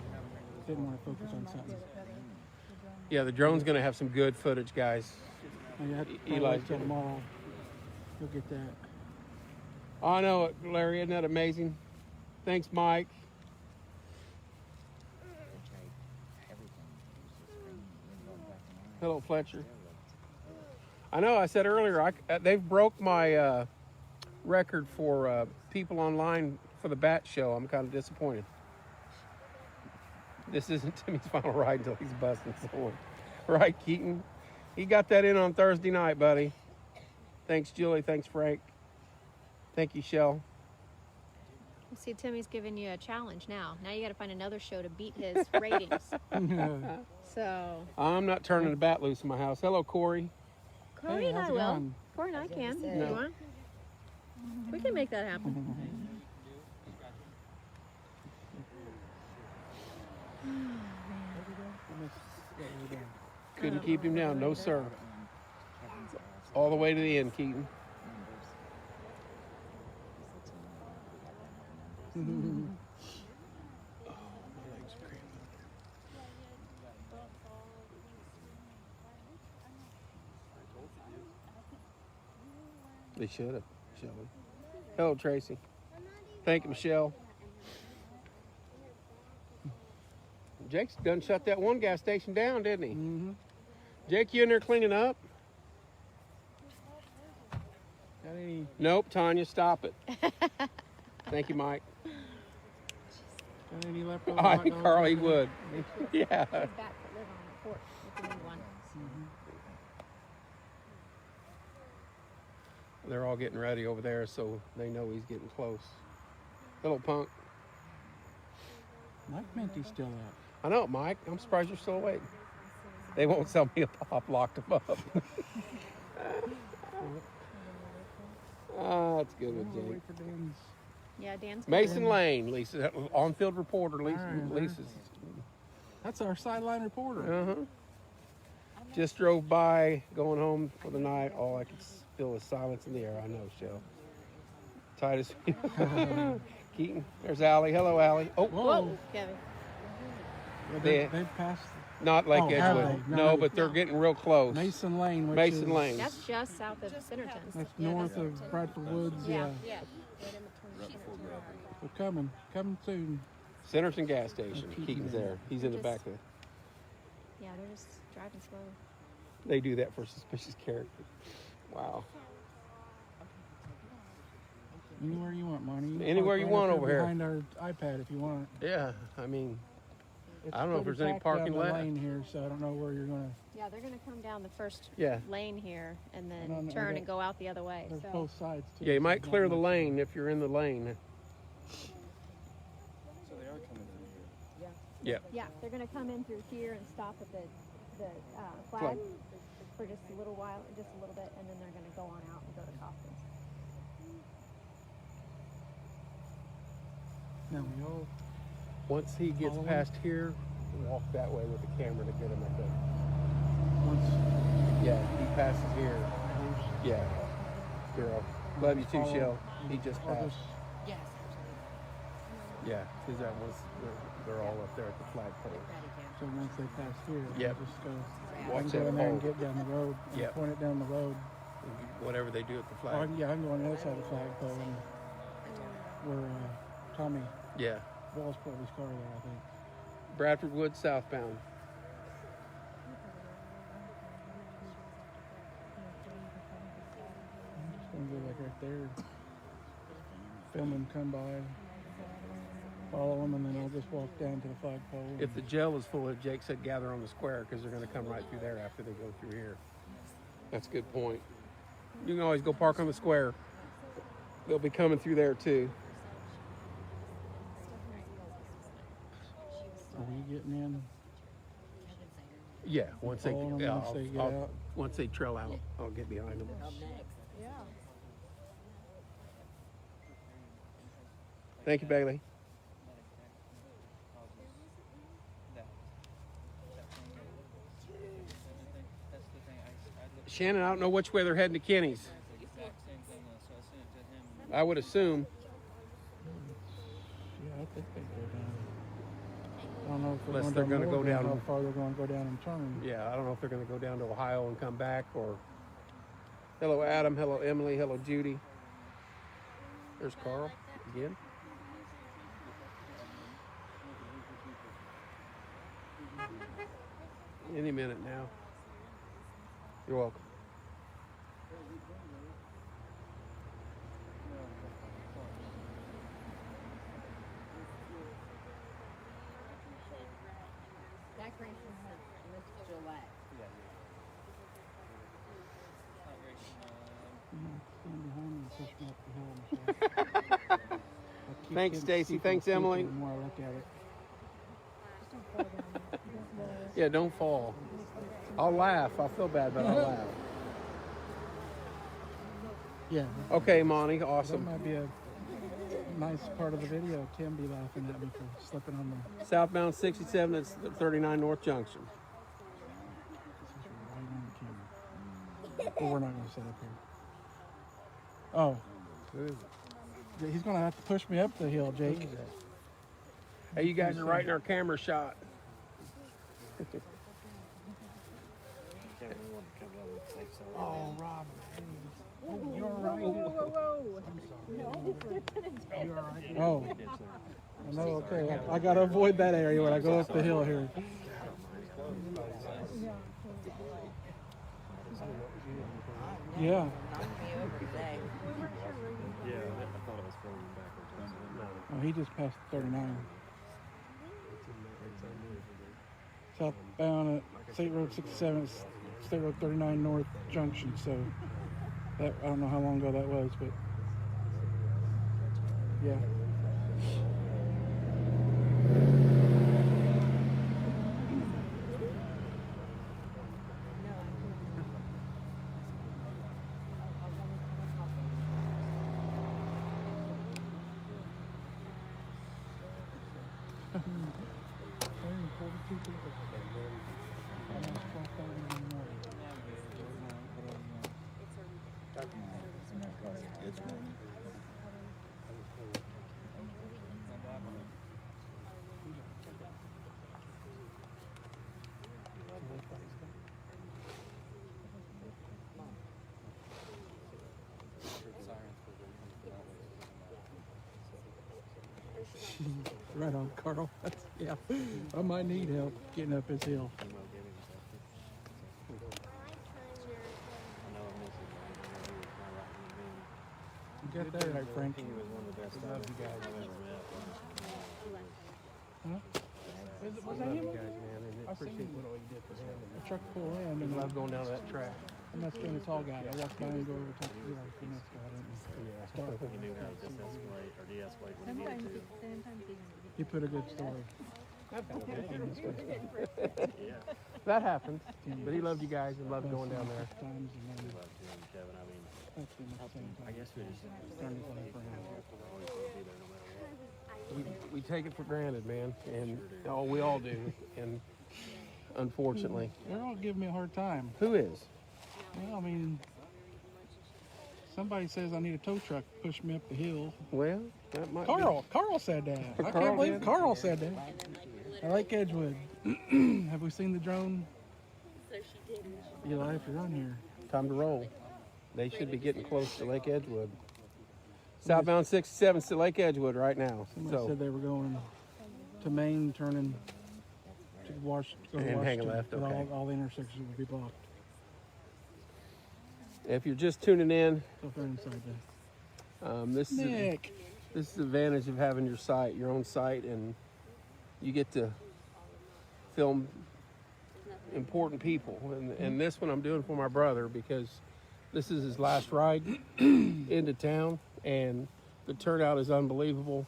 didn't want to focus on something. Yeah, the drone's going to have some good footage, guys. I have to Eli's wait till gonna- tomorrow. You'll get that. I know it, Larry. Isn't that amazing? Thanks, Mike. Hello, Fletcher. I know. I said earlier, they've broke my record for people online for the bat show. I'm kind of disappointed. This isn't Timmy's final ride until he's busting someone. Right, Keaton? He got that in on Thursday night, buddy. Thanks, Julie. Thanks, Frank. Thank you, Shell. See, Timmy's giving you a challenge now. Now you got to find another show to beat his ratings. So, I'm not turning the bat loose in my house. Hello, Corey. Corey and how's I it will. going? Corey and I can. No. You want? We can make that happen. Couldn't keep him down. No, sir. All the way to the end, Keaton. They should have, Shelly. Hello, Tracy. Thank you, Michelle. Jake's done shut that one gas station down, didn't he? Mm-hmm. Jake, you in there cleaning up? Got any? Nope, Tanya, stop it. Thank you, Mike. Got any left over? Oh, hot dogs Carl, over he there? would. Yeah. Bats that live on the porch. If you need one. They're all getting ready over there, so they know he's getting close. Hello, punk. Mike Minty's still up. I know, Mike. I'm surprised you're still awake. They won't sell me a pop. Locked him up. That's good with We'll Jake. wait for Dan's. Yeah, Dan's Mason Lane, Lisa, on-field reporter, Lisa. All right, Lisa's. That's our sideline reporter. Uh-huh. Just drove by, going home for the night. All I could feel is silence in the air. I know, Shell. Titus. Keaton. There's Allie. Hello, Allie. Oh, Whoa, Kevin. Yeah, They- they've passed not Lake Oh, have Edgewood. they? No, No. but they're getting real close. Mason Lane, which Mason is, Lane. That's just south of Centerton. That's north of Bradford Woods. Yeah. Yeah. We're coming soon. Centerton gas station. Keaton's Keaton's there. there. He's in the back there. Yeah, they're just driving slow. They do that for suspicious character. Wow. Anywhere you want, Monty. can Anywhere park you right want up over there here. behind our iPad if you want. Yeah, I mean, It's I don't know if pretty there's any packed parking down the left. lane here, so I don't know where you're gonna. Yeah, they're going to come down the first Yeah. lane here and then And on the turn other- and go out the other way. There's So, both sides too. yeah, you so might it's clear not the much- lane if you're in the lane. Yeah. yeah, they're going to come in through here and stop at the flag for just a little while, just a little bit, and then they're going to go on out and go to Coffins. Now we all. Once he gets Follow him. past here, walk that way with the camera to get him, I think. Once Yeah, he passes here. Yeah. Girl. Love you too, follow- Shell. He just I'll passed. just- Yes, absolutely. Yeah, because that was, they're all up there at the flagpole. So once they pass here, Yep. I'll just go. Watch I can that go in there and pole. get down the road. And Yep. Point it down the road. Whatever they do at the Or I flag. can, yeah, I can go on the other side of the flagpole and where Tommy Yeah. Walls pulled his car there, I think. Bradford Woods southbound. I'm just gonna go like right there. Film him come by. Follow him, and then I'll just walk down to the flagpole. If the jail is full, Jake said gather on the square because they're going to come right through there after they go through here. That's a good point. You can always go park on the square. They'll be coming through there too. Are we getting in? Yeah, once they, Follow 'em yeah, once they get out. once they trail out, I'll get behind them. Thank you, Bailey. Shannon, I don't know which way they're heading to Kenny's. I would assume. Yeah, I think they go down. don't know if they're Unless going they're down gonna go Morgan, down- how far they're going to go down and turn. Yeah, I don't know if they're going to go down to Ohio and come back, or... Hello, Adam. Hello, Emily. Hello, Judy. There's Carl again. Any minute now. You're welcome. That green from Miss Gillette. Stand behind me and push me up the hill, Michelle. I keep Thanks, getting Stacy. stupid Thanks, and Emily. stupid The more I look at it. Yeah, don't fall. I'll laugh. I'll feel bad, but I'll laugh. Yeah. Okay, Monty. That Awesome. might be a nice part of the video. Tim be laughing at me for slipping on the Southbound 67 at 39 North Junction. right on the camera. But we're not going to sit up here. Oh, Who is it? he's going to have to push me up the hill, Jake. Hey, you guys are right in our camera shot. Oh, Rob. You're all right. You're all right. Oh. No, okay. I got to avoid that area when I go up the hill here. Yeah. Oh, he just passed 39. Southbound at State Road 67, State Road 39 North Junction. So that, I don't know how long ago that was, but yeah. Right on, Carl. Yeah, I might need help getting up this hill. You got that right, Frank. He was one of the best. I love you guys. I've ever met. Huh? Was that I love him? you guys, man, and I appreciate seen what all you did for him. the truck pull in, I and love going down that track. I'm not being a tall guy. I walked by and go over to the like the next guy. Yeah. Start. He knew how to de-escalate or de-escalate when he Sometimes, needed to. sometimes even. He put a good story. Yeah. That happens. But he loved you guys and loved going down there. Times and then Loved him, Kevin. I mean, that's been the same I time. guess we just Starting to play for him. always want to be there no matter what. We take it for granted, man, and we all do. And unfortunately, They're all giving me a hard time. who is? Well, I mean, somebody says I need a tow truck to push me up the hill. Well, that might Carl said that. I Carl can't believe did? Carl said that. I like Edgewood. Have we seen the drone? So she did. Eli, if you're on here. be time to roll. They should be getting close to Lake Edgewood. Southbound 67 to Lake Edgewood right now. Somebody So said they were going to Maine, turning to go to And hang a Washington. left, but okay. all the intersections would be blocked. if you're just tuning in, So if they're inside there. this is Nick! this is the advantage of having your own site, and you get to film important people. And this one I'm doing for my brother because this is his last ride into town, and the turnout is unbelievable.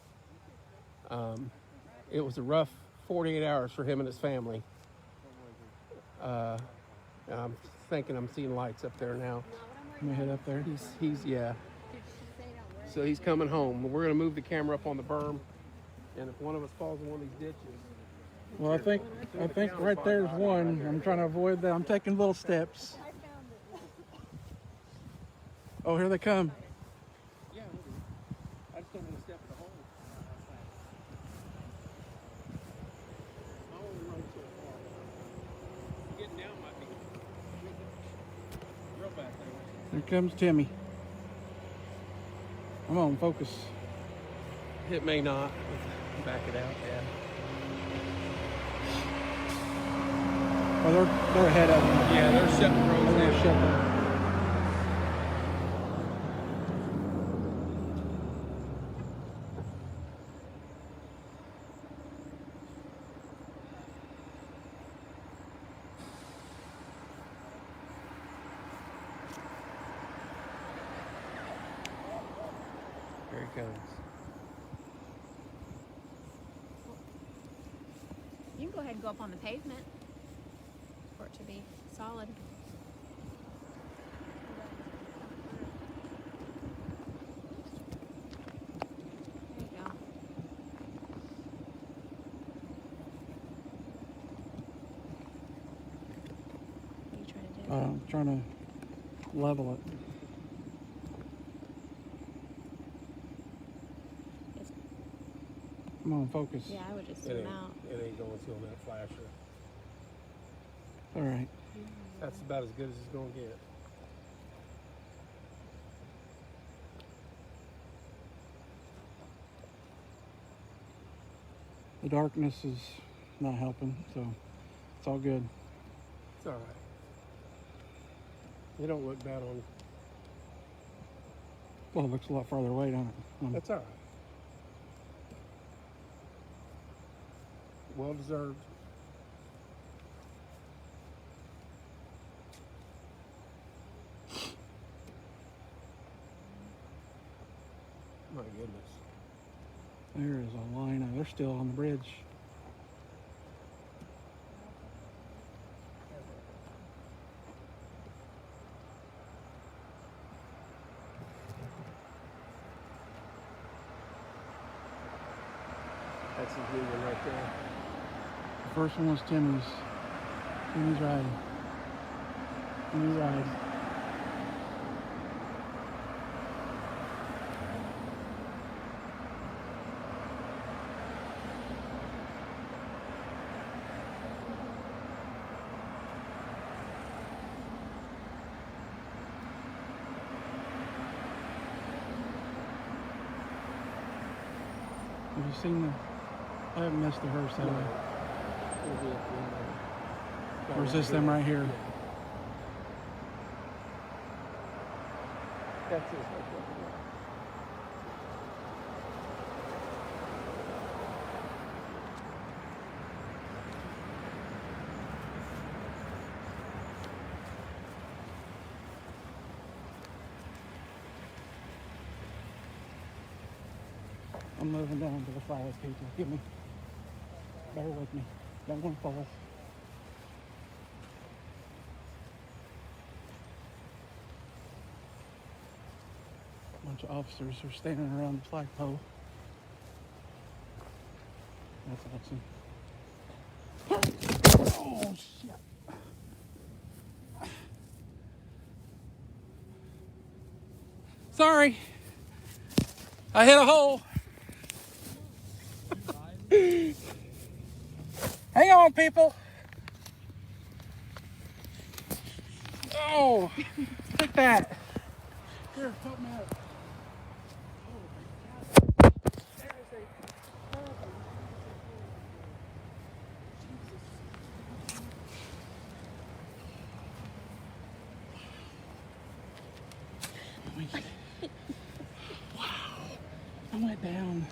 It was a rough 48 hours for him and his family. I'm thinking I'm seeing lights up there now. Can we head up there? He's yeah. So he's coming home. We're gonna move the camera up on the berm, and if one of us falls in one of these ditches, Well, I think right there's one. I'm trying to avoid that. I'm taking little steps. Oh, here they come. yeah, I just don't want to step in the hole. comes Timmy. Come on, focus. It may not. Back it out, yeah. Oh, they're ahead of them. Yeah, they're shutting roads They're down. shut. Here he comes. You can go ahead and go up on the pavement for it to be solid. There you go. What are you trying to do? I'm trying to level it. It's, Come on, focus. yeah, I would just It zoom ain't, out. it ain't going to on that flasher. All right. That's about as good as it's going to get. The darkness is not helping, so it's all good. It's all right. You don't look bad on. Well, it looks a lot farther away, don't it? That's all right. Well deserved. My goodness. There is a line of, they're still on the bridge. That's his new one right there. The first one was Timmy's. Timmy's ride. Timmy ride. Have you seen the? I haven't missed the hearse, have I? It'll be up there. Or is this them right here? Yeah. That's it. Right there. I'm moving down to the fire, people. Give me. Bear with me. Don't want to fall. A bunch of officers are standing around the flagpole. That's awesome. Oh, shit. Sorry. I hit a hole. Hang on, people. Oh, take that. Here, help me out. Wow, I went down.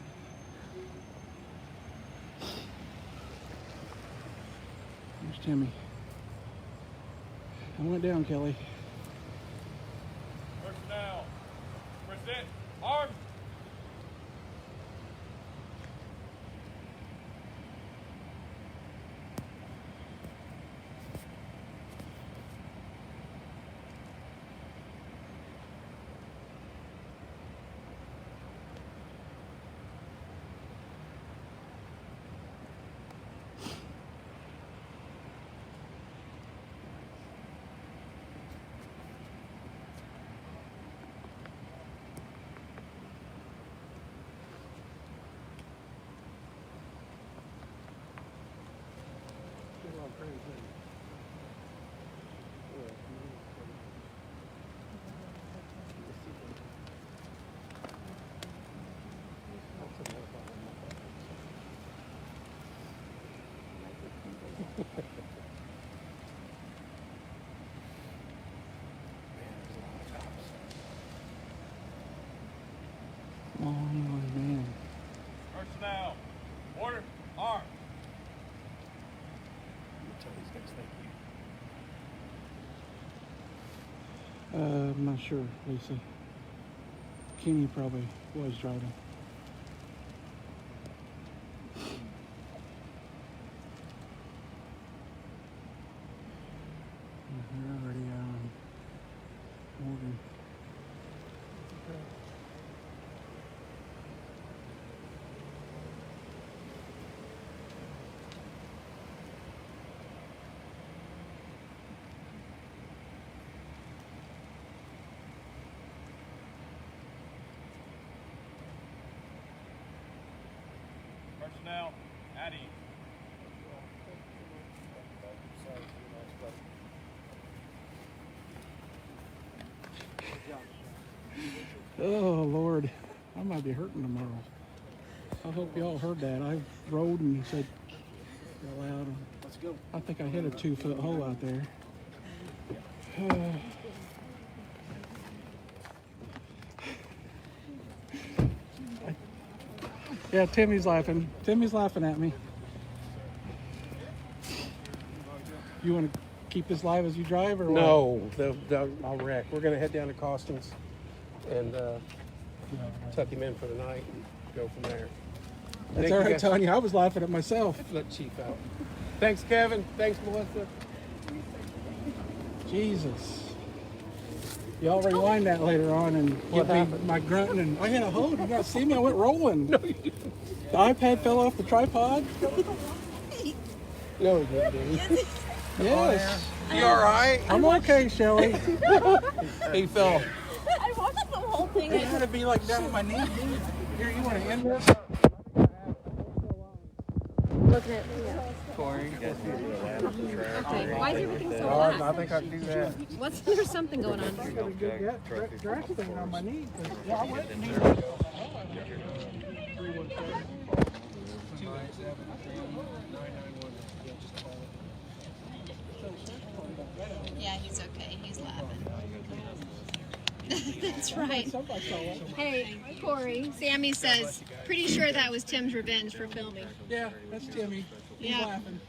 There's Timmy. I went down, Kelly. Personnel, present arms. I'm not sure, Lisa. Kenny probably was driving. They're already out on Morgan. Personnel, Addie. Oh Lord, I might be hurting tomorrow. I hope y'all heard that. I rode and said out loud. Let's go. I think I hit a 2-foot hole out there. Yeah, Timmy's laughing. Timmy's laughing at me. You want to keep this live as you drive, or what? No, I'll wreck. We're gonna head down to Costin's and tuck him in for the night and go from there. That's Thank all you right, guys. Tanya. I was laughing at myself. Let Chief out. Thanks, Kevin. Thanks, Melissa. Jesus. Y'all rewind that later on and What give me happened? my grunting. And I hit a hole. You gotta see me. I went rolling. No, you didn't. The iPad fell off the tripod. No, he didn't. Yes. You all right? I'm okay, Shelly. He fell. I watched the whole thing. I had to be like down on my knee. Here, you want to end this? Looking at Okay, why is everything so black? I think I can do that. There's something going on here. Grass thing on my knee. Yeah, I went. Yeah, he's okay. He's laughing. That's right. Hey, Corey. Sammy says, pretty sure that was Tim's revenge for filming. Yeah, that's Timmy. He's Yeah. laughing.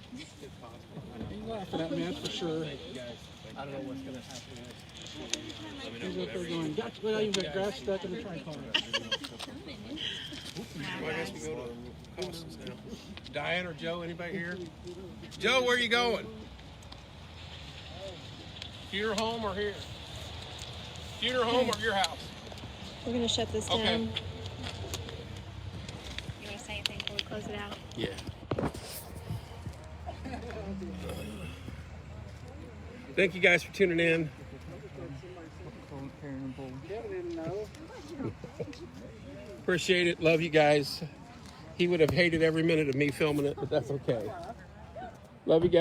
He's laughing at me, that's for sure. I don't know what's going to happen next. He's up there going, gotcha. Well, you've got grass stuck in the tripod. Well, I guess we go to Costin's now. Diane or Joe, anybody here? Joe, where are you going? To your home or here? To your home or your house? We're going to shut this Okay. down. You want to say anything before we close it out? Yeah. Thank you guys for tuning in. Appreciate it. Love you guys. He would have hated every minute of me filming it, but that's okay. Love you guys.